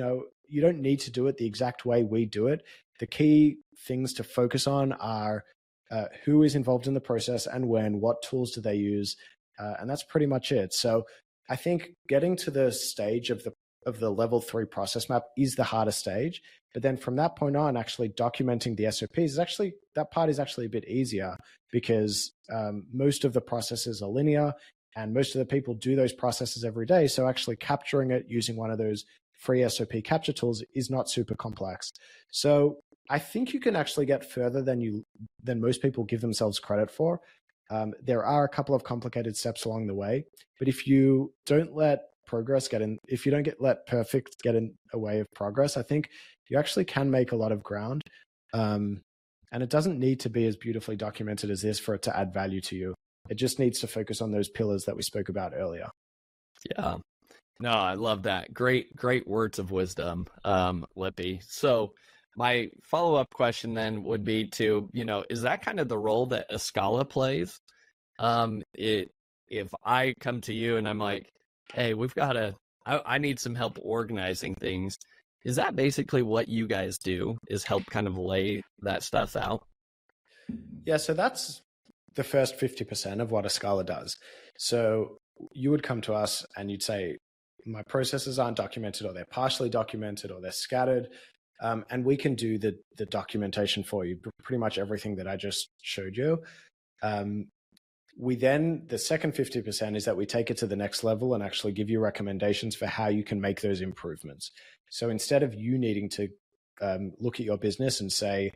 don't need to do it the exact way we do it. The key things to focus on are who is involved in the process and when, what tools do they use? And that's pretty much it. So I think getting to the stage of the level 3 process map is the hardest stage. But then from that point on, actually documenting the SOPs that part is actually a bit easier because most of the processes are linear and most of the people do those processes every day. So actually capturing it using one of those free SOP capture tools is not super complex. So I think you can actually get further than most people give themselves credit for. There are a couple of complicated steps along the way, but if you don't let progress if you don't let perfect get in a way of progress, I think you actually can make a lot of ground. And it doesn't need to be as beautifully documented as this for it to add value to you. It just needs to focus on those pillars that we spoke about earlier. Yeah. No, I love that. Great words of wisdom, Lippy. So my follow-up question then would be to, is that kind of the role that Escala plays? If I come to you and I'm like, hey, I need some help organizing things. Is that basically what you guys do, is help kind of lay that stuff out? Yeah, so that's the first 50% of what Escala does. So you would come to us and you'd say, my processes aren't documented, or they're partially documented, or they're scattered. And we can do the documentation for you, pretty much everything that I just showed you. The second 50% is that we take it to the next level and actually give you recommendations for how you can make those improvements. So instead of you needing to look at your business and say,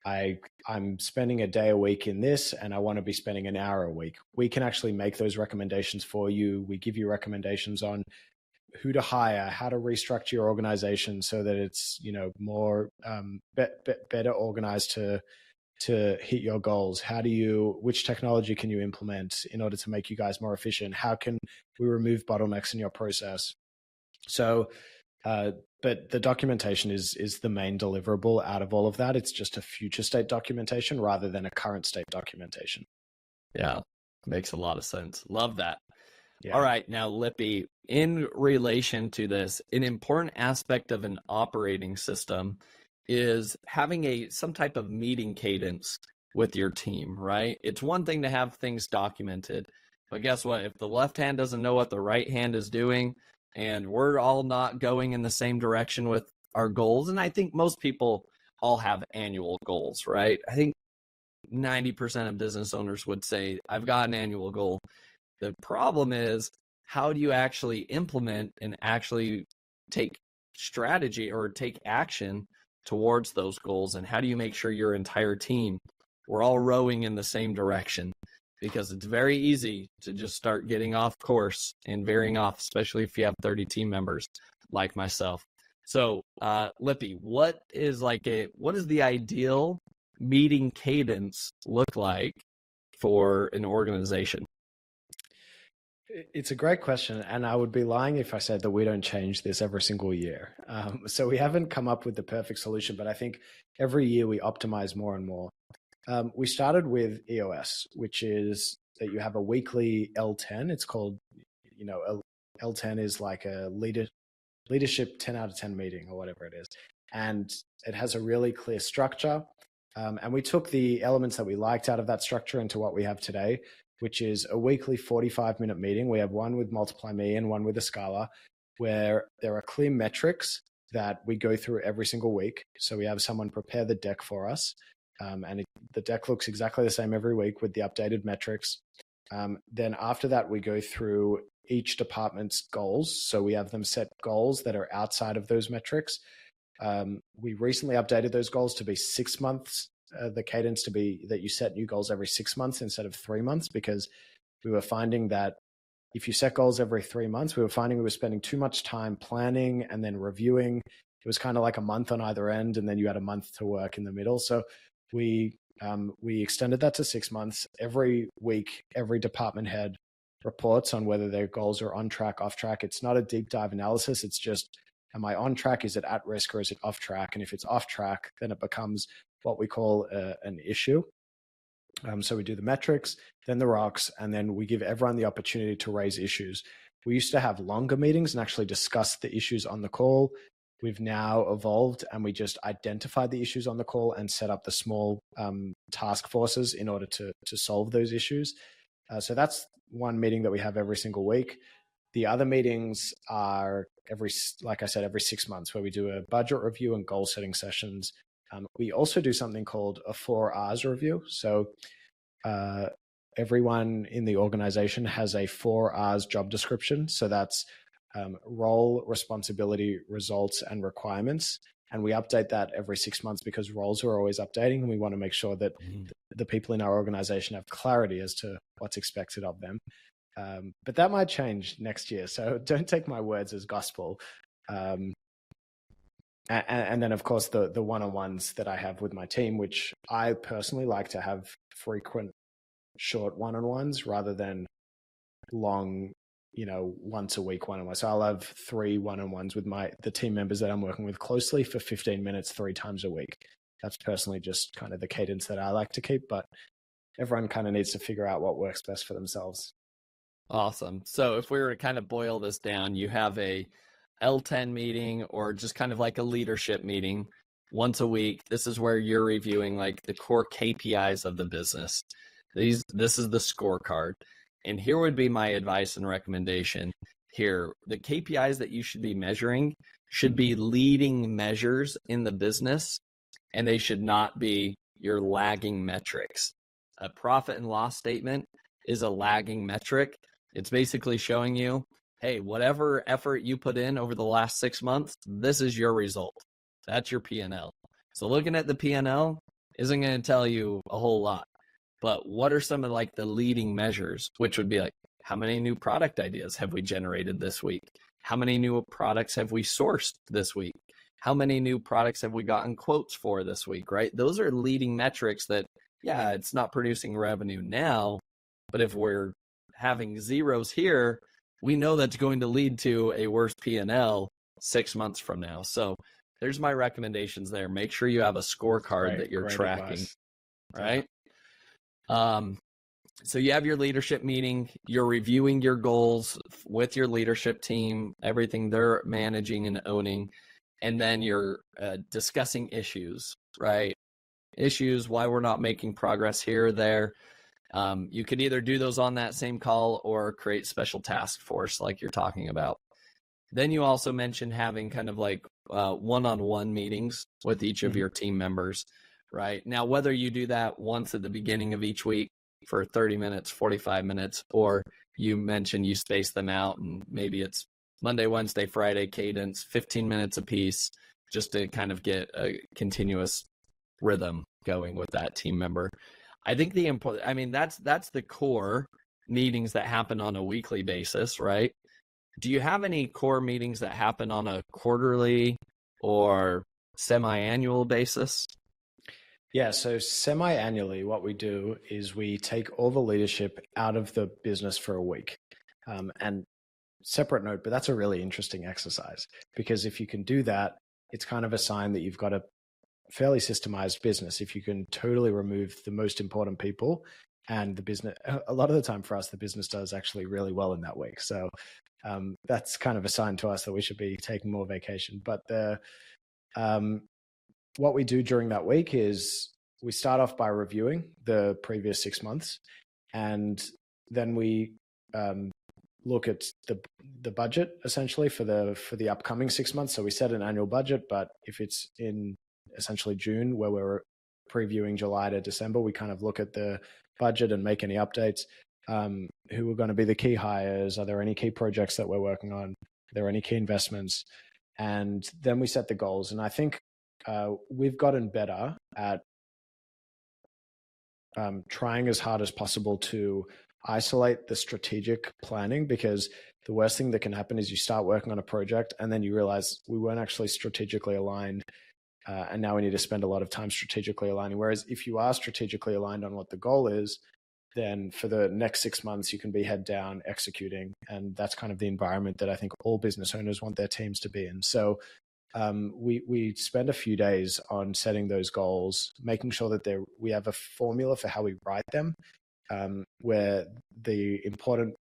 I'm spending a day a week in this and I want to be spending an hour a week, we can actually make those recommendations for you. We give you recommendations on who to hire, how to restructure your organization so that it's, more better organized to hit your goals. Which technology can you implement in order to make you guys more efficient? How can we remove bottlenecks in your process? So, but the documentation is the main deliverable out of all of that. It's just a future state documentation rather than a current state documentation. Yeah, makes a lot of sense. Love that. Yeah. All right, now Lippy, in relation to this, an important aspect of an operating system is having some type of meeting cadence with your team, right? It's one thing to have things documented, but guess what? If the left hand doesn't know what the right hand is doing, and we're all not going in the same direction with our goals, and I think most people all have annual goals, right? I think 90% of business owners would say, I've got an annual goal. The problem is, how do you actually implement and actually take strategy or take action towards those goals? And how do you make sure your entire team, we're all rowing in the same direction? Because it's very easy to just start getting off course and veering off, especially if you have 30 team members like myself. So, Lippy, what is the ideal meeting cadence look like for an organization? It's a great question, and I would be lying if I said that we don't change this every single year. So we haven't come up with the perfect solution, but I think every year we optimize more and more. We started with EOS, which is that you have a weekly L10. It's called, L10 is like a leadership 10 out of 10 meeting or whatever it is. And it has a really clear structure. And we took the elements that we liked out of that structure into what we have today, which is a weekly 45-minute meeting. We have one with MultiplyMii and one with Escala, where there are clear metrics that we go through every single week. So we have someone prepare the deck for us. The deck looks exactly the same every week with the updated metrics. Then after that, we go through each department's goals. So we have them set goals that are outside of those metrics. We recently updated those goals to be 6 months, the cadence to be that you set new goals every 6 months instead of 3 months, because we were finding that if you set goals every 3 months, we were spending too much time planning and then reviewing. It was kind of like a month on either end, and then you had a month to work in the middle. So we extended that to 6 months. Every week, every department head reports on whether their goals are on track, off track. It's not a deep dive analysis. It's just, am I on track? Is it at risk, or is it off track? And if it's off track, then it becomes what we call an issue. So we do the metrics, then the rocks, and then we give everyone the opportunity to raise issues. We used to have longer meetings and actually discuss the issues on the call. We've now evolved and we just identify the issues on the call and set up the small task forces in order to solve those issues. So that's one meeting that we have every single week. The other meetings are every 6 months, where we do a budget review and goal setting sessions. We also do something called a 4 R's review. So everyone in the organization has a 4 R's job description. So that's role, responsibility, results, and requirements. And we update that every 6 months because roles are always updating. And we want to make sure that the people in our organization have clarity as to what's expected of them. But that might change next year. So don't take my words as gospel. And then, of course, the one-on-ones that I have with my team, which I personally like to have frequent, short one-on-ones rather than long, once a week one-on-ones. So I'll have 3 one-on-ones with the team members that I'm working with closely for 15 minutes, 3 times a week. That's personally just kind of the cadence that I like to keep, but everyone kind of needs to figure out what works best for themselves. Awesome. So if we were to kind of boil this down, you have a L10 meeting or just kind of like a leadership meeting once a week. This is where you're reviewing like the core KPIs of the business. This is the scorecard. And here would be my advice and recommendation here. The KPIs that you should be measuring should be leading measures in the business, and they should not be your lagging metrics. A profit and loss statement is a lagging metric. It's basically showing you, hey, whatever effort you put in over the last 6 months, this is your result. That's your P&L. So looking at the P&L isn't going to tell you a whole lot. But what are some of like the leading measures, which would be like, how many new product ideas have we generated this week? How many new products have we sourced this week? How many new products have we gotten quotes for this week, right? Those are leading metrics that, yeah, it's not producing revenue now, but if we're having zeros here, we know that's going to lead to a worse P&L 6 months from now. So there's my recommendations there. Make sure you have a scorecard that you're tracking, right? So you have your leadership meeting, you're reviewing your goals with your leadership team, everything they're managing and owning, and then you're discussing issues, right? Issues, why we're not making progress here or there. You could either do those on that same call or create special task force like you're talking about. Then you also mentioned having kind of like one-on-one meetings with each of your team members, right? Now, whether you do that once at the beginning of each week for 30 minutes, 45 minutes, or you mentioned you space them out and maybe it's Monday, Wednesday, Friday cadence, 15 minutes apiece, just to kind of get a continuous rhythm going with that team member. I think that's the core meetings that happen on a weekly basis, right? Do you have any core meetings that happen on a quarterly or semi-annual basis? Yeah, so semi-annually, what we do is we take all the leadership out of the business for a week. And separate note, but that's a really interesting exercise, because if you can do that, it's kind of a sign that you've got a fairly systemized business. If you can totally remove the most important people, and the business, a lot of the time for us, the business does actually really well in that week. So that's kind of a sign to us that we should be taking more vacation. But what we do during that week is we start off by reviewing the previous 6 months, and then we look at the budget essentially for the upcoming 6 months. So we set an annual budget, but if it's in essentially June, where we're previewing July to December, we kind of look at the budget and make any updates. Who are going to be the key hires? Are there any key projects that we're working on? Are there any key investments? And then we set the goals. And I think we've gotten better at trying as hard as possible to isolate the strategic planning, because the worst thing that can happen is you start working on a project and then you realize we weren't actually strategically aligned. And now we need to spend a lot of time strategically aligning. Whereas if you are strategically aligned on what the goal is, then for the next 6 months, you can be head down executing. And that's kind of the environment that I think all business owners want their teams to be in. So we spend a few days on setting those goals, making sure that we have a formula for how we write them, where the important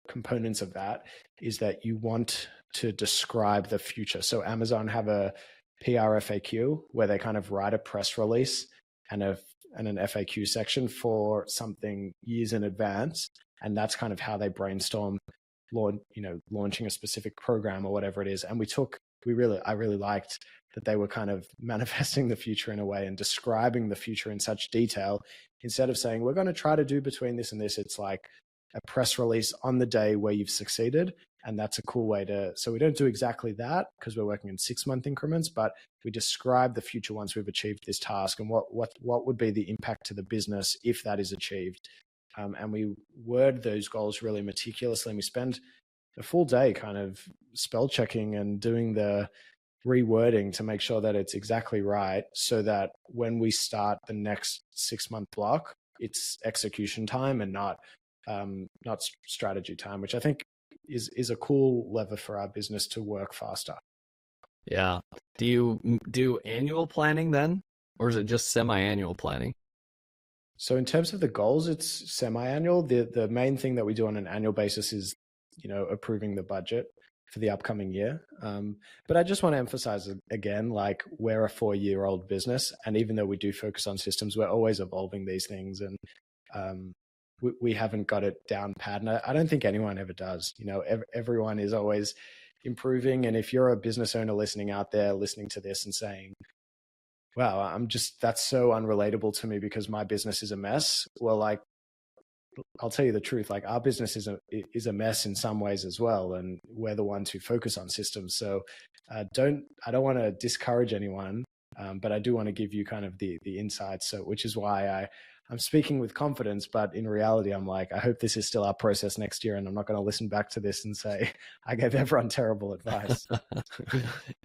components of that is that you want to describe the future. So Amazon have a PR FAQ where they kind of write a press release and an FAQ section for something years in advance. And that's kind of how they brainstorm launching a specific program or whatever it is. And I really liked that they were kind of manifesting the future in a way and describing the future in such detail. Instead of saying, we're going to try to do between this and this, it's like a press release on the day where you've succeeded. And that's a cool way so we don't do exactly that because we're working in 6 month increments, but we describe the future once we've achieved this task and what would be the impact to the business if that is achieved. And we word those goals really meticulously. And we spend a full day kind of spell checking and doing the rewording to make sure that it's exactly right, so that when we start the next 6 month block, it's execution time and not strategy time, which I think is a cool lever for our business to work faster. Yeah. Do you do annual planning then, or is it just semi-annual planning? So in terms of the goals, it's semi-annual. The main thing that we do on an annual basis is, approving the budget for the upcoming year. But I just want to emphasize again, like we're a 4-year-old business. And even though we do focus on systems, we're always evolving these things. And we haven't got it down pat. And I don't think anyone ever does. You know, everyone is always improving. And if you're a business owner listening out there, listening to this and saying, wow, that's so unrelatable to me because my business is a mess. Well, like, I'll tell you the truth, like our business is a mess in some ways as well. And we're the ones who focus on systems. So I don't want to discourage anyone, but I do want to give you kind of the insights. So, which is why I'm speaking with confidence, but in reality, I'm like, I hope this is still our process next year. And I'm not going to listen back to this and say, I gave everyone terrible advice.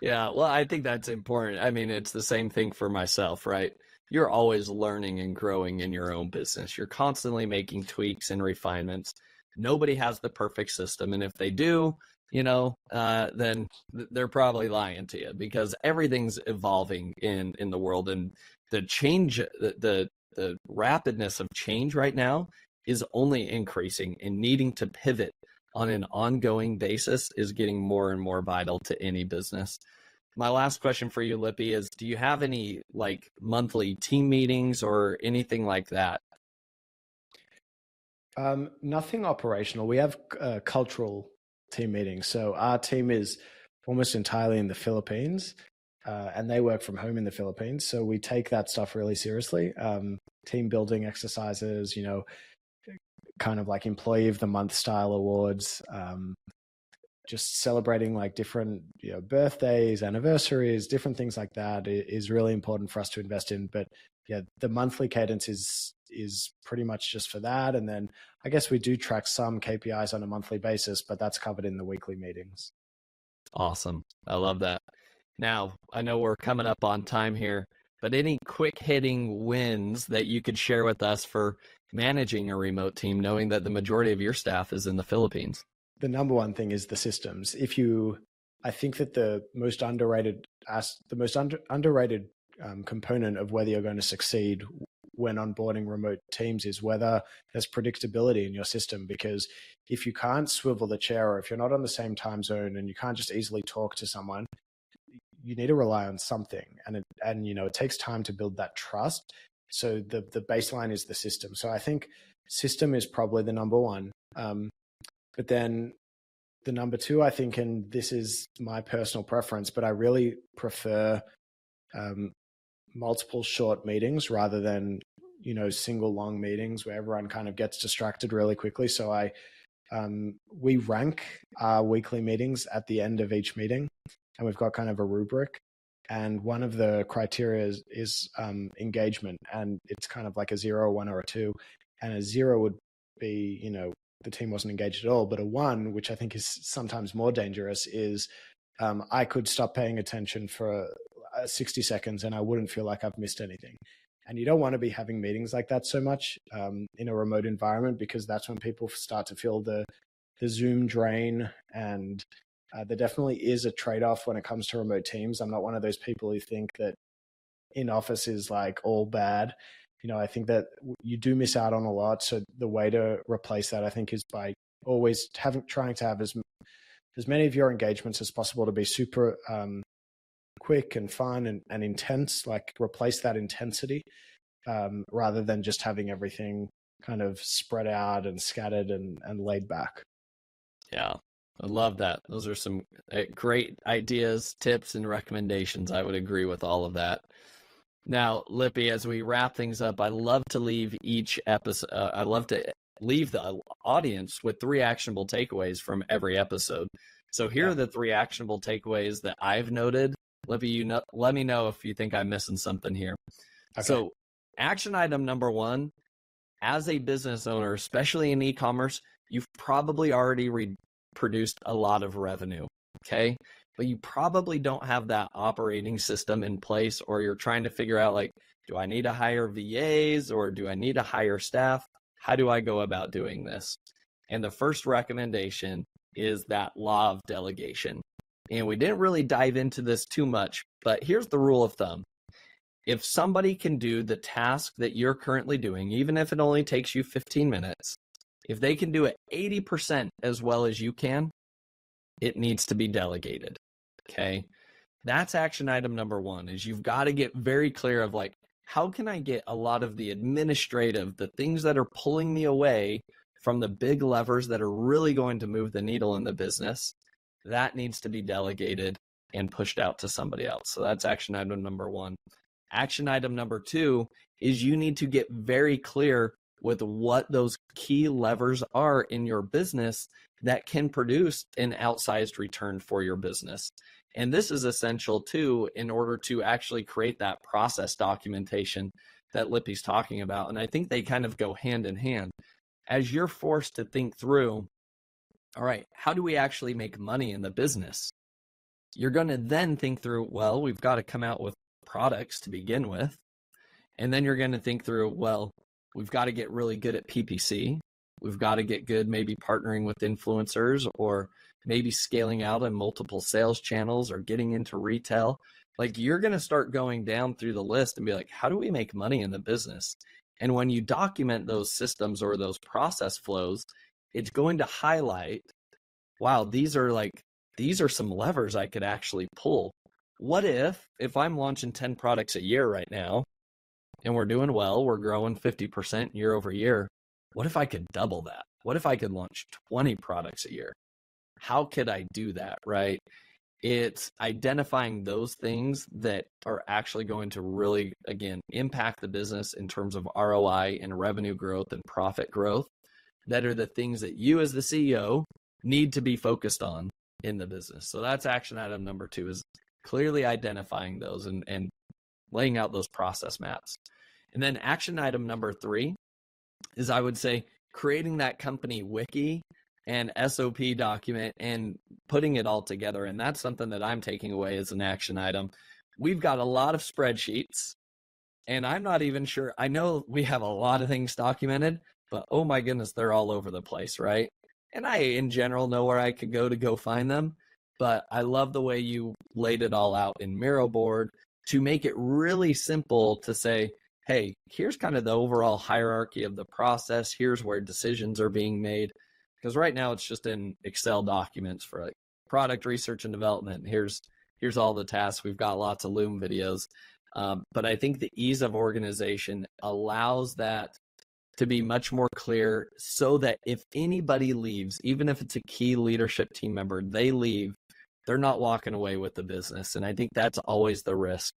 Yeah, well, I think that's important. I mean, it's the same thing for myself, right? You're always learning and growing in your own business. You're constantly making tweaks and refinements. Nobody has the perfect system. And if they do, you know, then they're probably lying to you because everything's evolving in the world. And the change, the rapidness of change right now is only increasing, and needing to pivot on an ongoing basis is getting more and more vital to any business. My last question for you, Lippy, is do you have any like monthly team meetings or anything like that? Nothing operational. We have cultural team meetings. So our team is almost entirely in the Philippines, and they work from home in the Philippines. So we take that stuff really seriously. Team building exercises, you know, kind of like employee of the month style awards, just celebrating like different, you know, birthdays, anniversaries, different things like that is really important for us to invest in. But yeah, the monthly cadence is pretty much just for that. And then I guess we do track some KPIs on a monthly basis, but that's covered in the weekly meetings. Awesome. I love that. Now, I know we're coming up on time here, but any quick hitting wins that you could share with us for managing a remote team, knowing that the majority of your staff is in the Philippines? The number one thing is the systems. I think that the most underrated component of whether you're going to succeed when onboarding remote teams is whether there's predictability in your system. Because if you can't swivel the chair, or if you're not on the same time zone and you can't just easily talk to someone, you need to rely on something. And you know, it takes time to build that trust. So the baseline is the system. So I think system is probably the number one. But then the number two, I think, and this is my personal preference, but I really prefer multiple short meetings rather than, you know, single long meetings where everyone kind of gets distracted really quickly. So we rank our weekly meetings at the end of each meeting, and we've got kind of a rubric. And one of the criteria is engagement, and it's kind of like a 0, 1, or a 2. And a 0 would be, you know, the team wasn't engaged at all. But a 1, which I think is sometimes more dangerous, is I could stop paying attention for 60 seconds and I wouldn't feel like I've missed anything. And you don't want to be having meetings like that so much in a remote environment, because that's when people start to feel the Zoom drain. And there definitely is a trade-off when it comes to remote teams. I'm not one of those people who think that in office is like all bad. You know, I think that you do miss out on a lot. So the way to replace that, I think, is by always trying to have as many of your engagements as possible to be super quick and fun and intense. Like replace that intensity rather than just having everything kind of spread out and scattered and laid back. Yeah, I love that. Those are some great ideas, tips, and recommendations. I would agree with all of that. Now, Lippy, as we wrap things up, I love to leave each episode. I love to leave the audience with 3 actionable takeaways from every episode. So here are the 3 actionable takeaways that I've noted. Lippy, let me know if you think I'm missing something here. Okay. So, action item number 1: as a business owner, especially in e-commerce, you've probably already produced a lot of revenue. Okay. But you probably don't have that operating system in place, or you're trying to figure out, like, do I need to hire VAs or do I need to hire staff? How do I go about doing this? And the first recommendation is that law of delegation. And we didn't really dive into this too much, but here's the rule of thumb. If somebody can do the task that you're currently doing, even if it only takes you 15 minutes, if they can do it 80% as well as you can, it needs to be delegated. Okay. That's action item number one, is you've got to get very clear of like, how can I get a lot of the administrative, the things that are pulling me away from the big levers that are really going to move the needle in the business? That needs to be delegated and pushed out to somebody else. So that's action item number one. Action item number two is you need to get very clear with what those key levers are in your business that can produce an outsized return for your business. And this is essential too, in order to actually create that process documentation that Lippy's talking about. And I think they kind of go hand in hand. As you're forced to think through, all right, how do we actually make money in the business? You're going to then think through, well, we've got to come out with products to begin with. And then you're going to think through, well, we've got to get really good at PPC. We've got to get good maybe partnering with influencers, or maybe scaling out in multiple sales channels, or getting into retail. Like, you're going to start going down through the list and be like, how do we make money in the business? And when you document those systems or those process flows, it's going to highlight, wow, these are some levers I could actually pull. What if I'm launching 10 products a year right now and we're doing well, we're growing 50% year over year. What if I could double that? What if I could launch 20 products a year? How could I do that, right? It's identifying those things that are actually going to really, again, impact the business in terms of ROI and revenue growth and profit growth, that are the things that you as the CEO need to be focused on in the business. So that's action item number two, is clearly identifying those and laying out those process maps. And then action item number three is, I would say, creating that company wiki and SOP document and putting it all together. And that's something that I'm taking away as an action item. We've got a lot of spreadsheets, and I'm not even sure. I know we have a lot of things documented, but oh my goodness, they're all over the place, right? And I, in general, know where I could go find them. But I love the way you laid it all out in Miro board to make it really simple to say, hey, here's kind of the overall hierarchy of the process. Here's where decisions are being made. Because right now it's just in Excel documents for like product research and development. Here's all the tasks. We've got lots of Loom videos. But I think the ease of organization allows that to be much more clear, so that if anybody leaves, even if it's a key leadership team member, they leave, they're not walking away with the business. And I think that's always the risk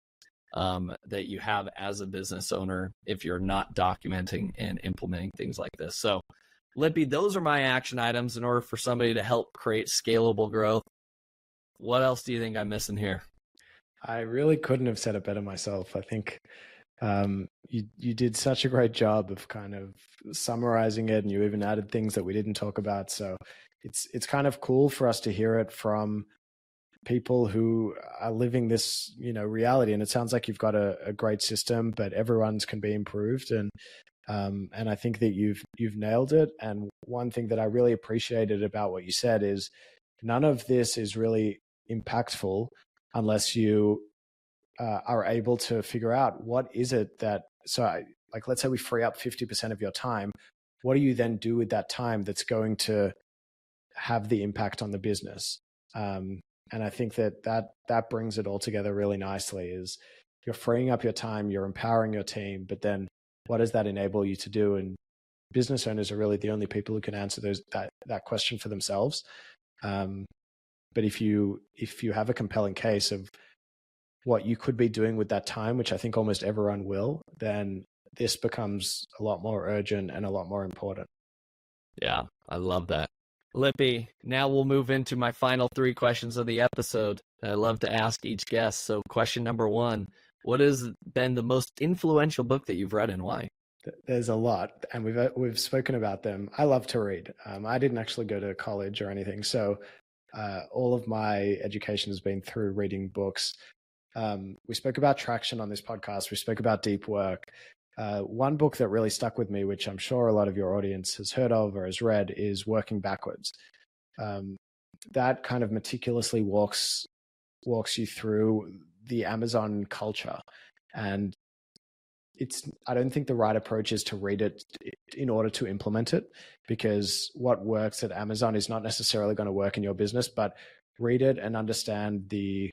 that you have as a business owner if you're not documenting and implementing things like this. So Lippy, those are my action items in order for somebody to help create scalable growth. What else do you think I'm missing here? I really couldn't have said it better myself. I think you did such a great job of kind of summarizing it, and you even added things that we didn't talk about. So it's kind of cool for us to hear it from people who are living this, reality. And it sounds like you've got a great system, but everyone's can be improved. And I think that you've nailed it. And one thing that I really appreciated about what you said is none of this is really impactful unless you are able to figure out what is it that, let's say we free up 50% of your time. What do you then do with that time that's going to have the impact on the business? And I think that brings it all together really nicely, is you're freeing up your time, you're empowering your team, but then what does that enable you to do? And business owners are really the only people who can answer that question for themselves. But if you have a compelling case of what you could be doing with that time, which I think almost everyone will, then this becomes a lot more urgent and a lot more important. Yeah, I love that. Lippy, now we'll move into my final three questions of the episode that I love to ask each guest. So question number one, what has been the most influential book that you've read and why? There's a lot, and we've spoken about them. I love to read. I didn't actually go to college or anything, so all of my education has been through reading books. We spoke about traction on this podcast. We spoke about deep work. One book that really stuck with me, which I'm sure a lot of your audience has heard of or has read, is Working Backwards. That kind of meticulously walks you through the Amazon culture. And I don't think the right approach is to read it in order to implement it, because what works at Amazon is not necessarily going to work in your business. But read it and understand the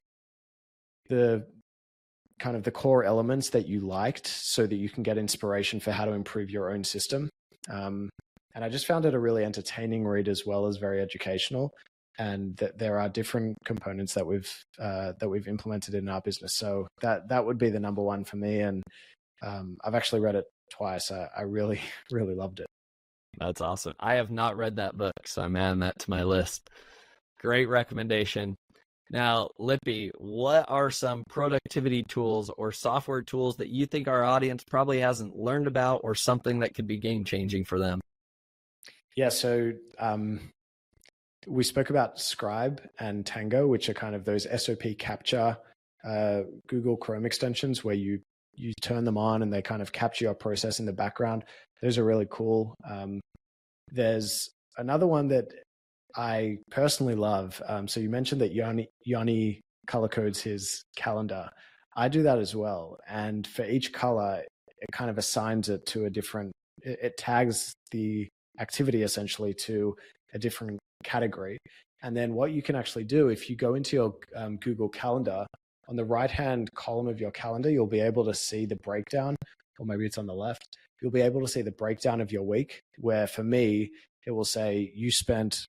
kind of the core elements that you liked, so that you can get inspiration for how to improve your own system. And I just found it a really entertaining read as well as very educational, and that there are different components that we've implemented in our business. So that would be the number one for me. And I've actually read it twice. I really, really loved it. That's awesome. I have not read that book, so I'm adding that to my list. Great recommendation. Now, Lippy, what are some productivity tools or software tools that you think our audience probably hasn't learned about, or something that could be game-changing for them? Yeah, so we spoke about Scribe and Tango, which are kind of those SOP capture Google Chrome extensions where you turn them on and they kind of capture your process in the background. Those are really cool. There's another one that I personally love. So you mentioned that Yanni color codes his calendar. I do that as well. And for each color, it kind of assigns it to a different, it tags the activity essentially to a different category. And then what you can actually do, if you go into your Google Calendar, on the right-hand column of your calendar, you'll be able to see the breakdown, or maybe it's on the left. You'll be able to see the breakdown of your week, where for me, it will say you spent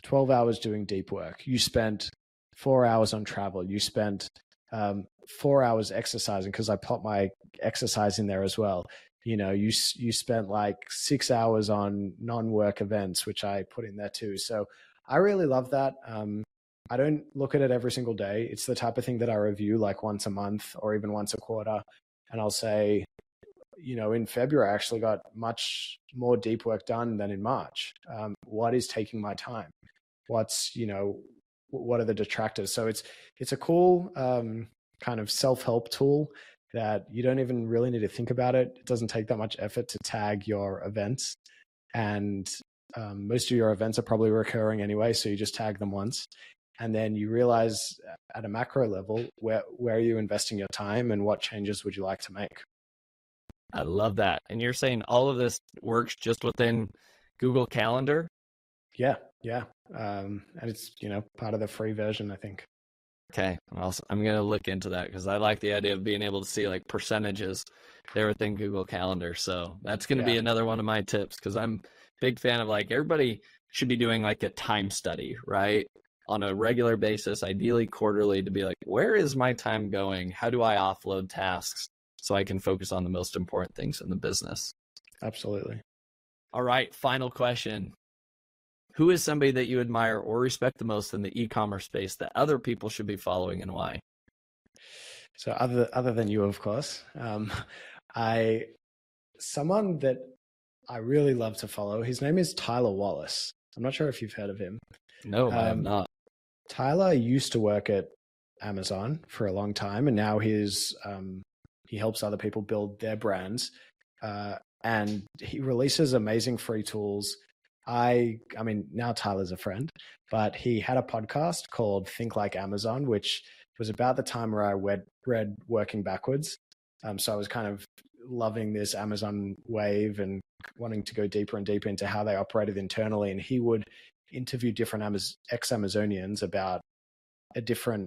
12 hours doing deep work. You spent 4 hours on travel. You spent 4 hours exercising, because I plot my exercise in there as well. You know, you spent like 6 hours on non-work events, which I put in there too. So I really love that. I don't look at it every single day. It's the type of thing that I review like once a month or even once a quarter. And I'll say, you know, in February, I actually got much more deep work done than in March. What is taking my time? What are the detractors? So it's a cool kind of self-help tool that you don't even really need to think about it. It doesn't take that much effort to tag your events. And most of your events are probably recurring anyway, so you just tag them once. And then you realize at a macro level, where are you investing your time and what changes would you like to make? I love that. And you're saying all of this works just within Google Calendar? Yeah. And it's, part of the free version, I think. Okay. Well, I'm going to look into that, because I like the idea of being able to see like percentages there within Google Calendar. So that's going to be another one of my tips, because I'm a big fan of like, everybody should be doing like a time study, right? On a regular basis, ideally quarterly, to be like, where is my time going? How do I offload tasks so I can focus on the most important things in the business? Absolutely. All right. Final question. Who is somebody that you admire or respect the most in the e-commerce space that other people should be following, and why? So other than you, of course, someone that I really love to follow, his name is Tyler Wallace. I'm not sure if you've heard of him. No, I have not. Tyler used to work at Amazon for a long time, and now he helps other people build their brands. And he releases amazing free tools. I mean, now Tyler's a friend, but he had a podcast called Think Like Amazon, which was about the time where I read Working Backwards. So I was kind of loving this Amazon wave and wanting to go deeper and deeper into how they operated internally. And he would interview different ex-Amazonians about a different,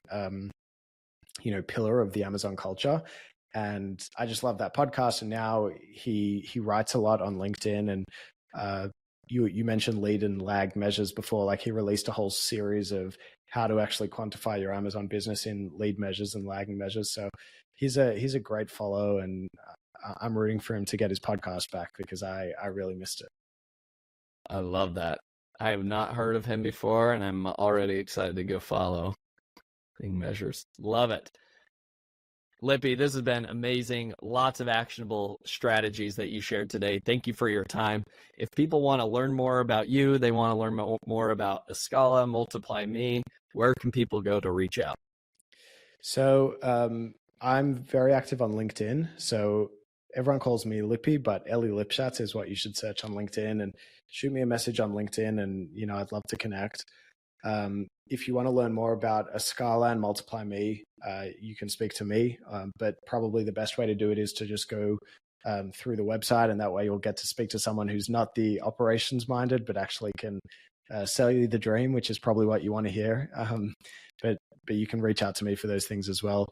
pillar of the Amazon culture. And I just love that podcast. And now he writes a lot on LinkedIn. And you mentioned lead and lag measures before. Like, he released a whole series of how to actually quantify your Amazon business in lead measures and lagging measures. So he's a great follow, and I'm rooting for him to get his podcast back, because I really missed it. I love that. I have not heard of him before, and I'm already excited to go follow lead measures. Love it. Lippy, this has been amazing. Lots of actionable strategies that you shared today. Thank you for your time. If people want to learn more about you, they want to learn more about Escala, MultiplyMii, where can people go to reach out? So I'm very active on LinkedIn. So everyone calls me Lippy, but Eli Lipshatz is what you should search on LinkedIn, and shoot me a message on LinkedIn, and I'd love to connect. If you want to learn more about Escala and MultiplyMii, you can speak to me, but probably the best way to do it is to just go through the website, and that way you'll get to speak to someone who's not the operations minded, but actually can sell you the dream, which is probably what you want to hear. But you can reach out to me for those things as well.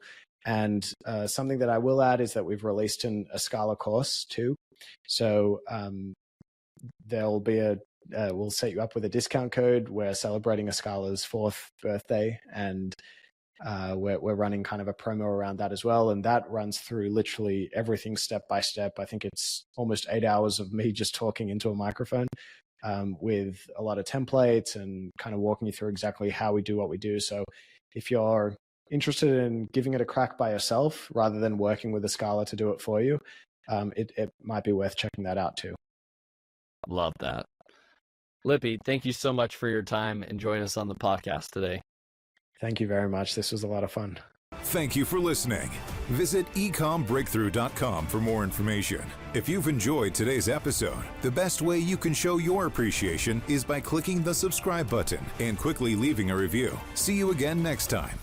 And something that I will add is that we've released an Escala course too. So there'll be we'll set you up with a discount code. We're celebrating Escala's 4th birthday, and we're running kind of a promo around that as well. And that runs through literally everything step by step. I think it's almost 8 hours of me just talking into a microphone with a lot of templates and kind of walking you through exactly how we do what we do. So if you're interested in giving it a crack by yourself rather than working with Escala to do it for you, it might be worth checking that out too. Love that. Lippy, thank you so much for your time and joining us on the podcast today. Thank you very much. This was a lot of fun. Thank you for listening. Visit EcommBreakthrough.com for more information. If you've enjoyed today's episode, the best way you can show your appreciation is by clicking the subscribe button and quickly leaving a review. See you again next time.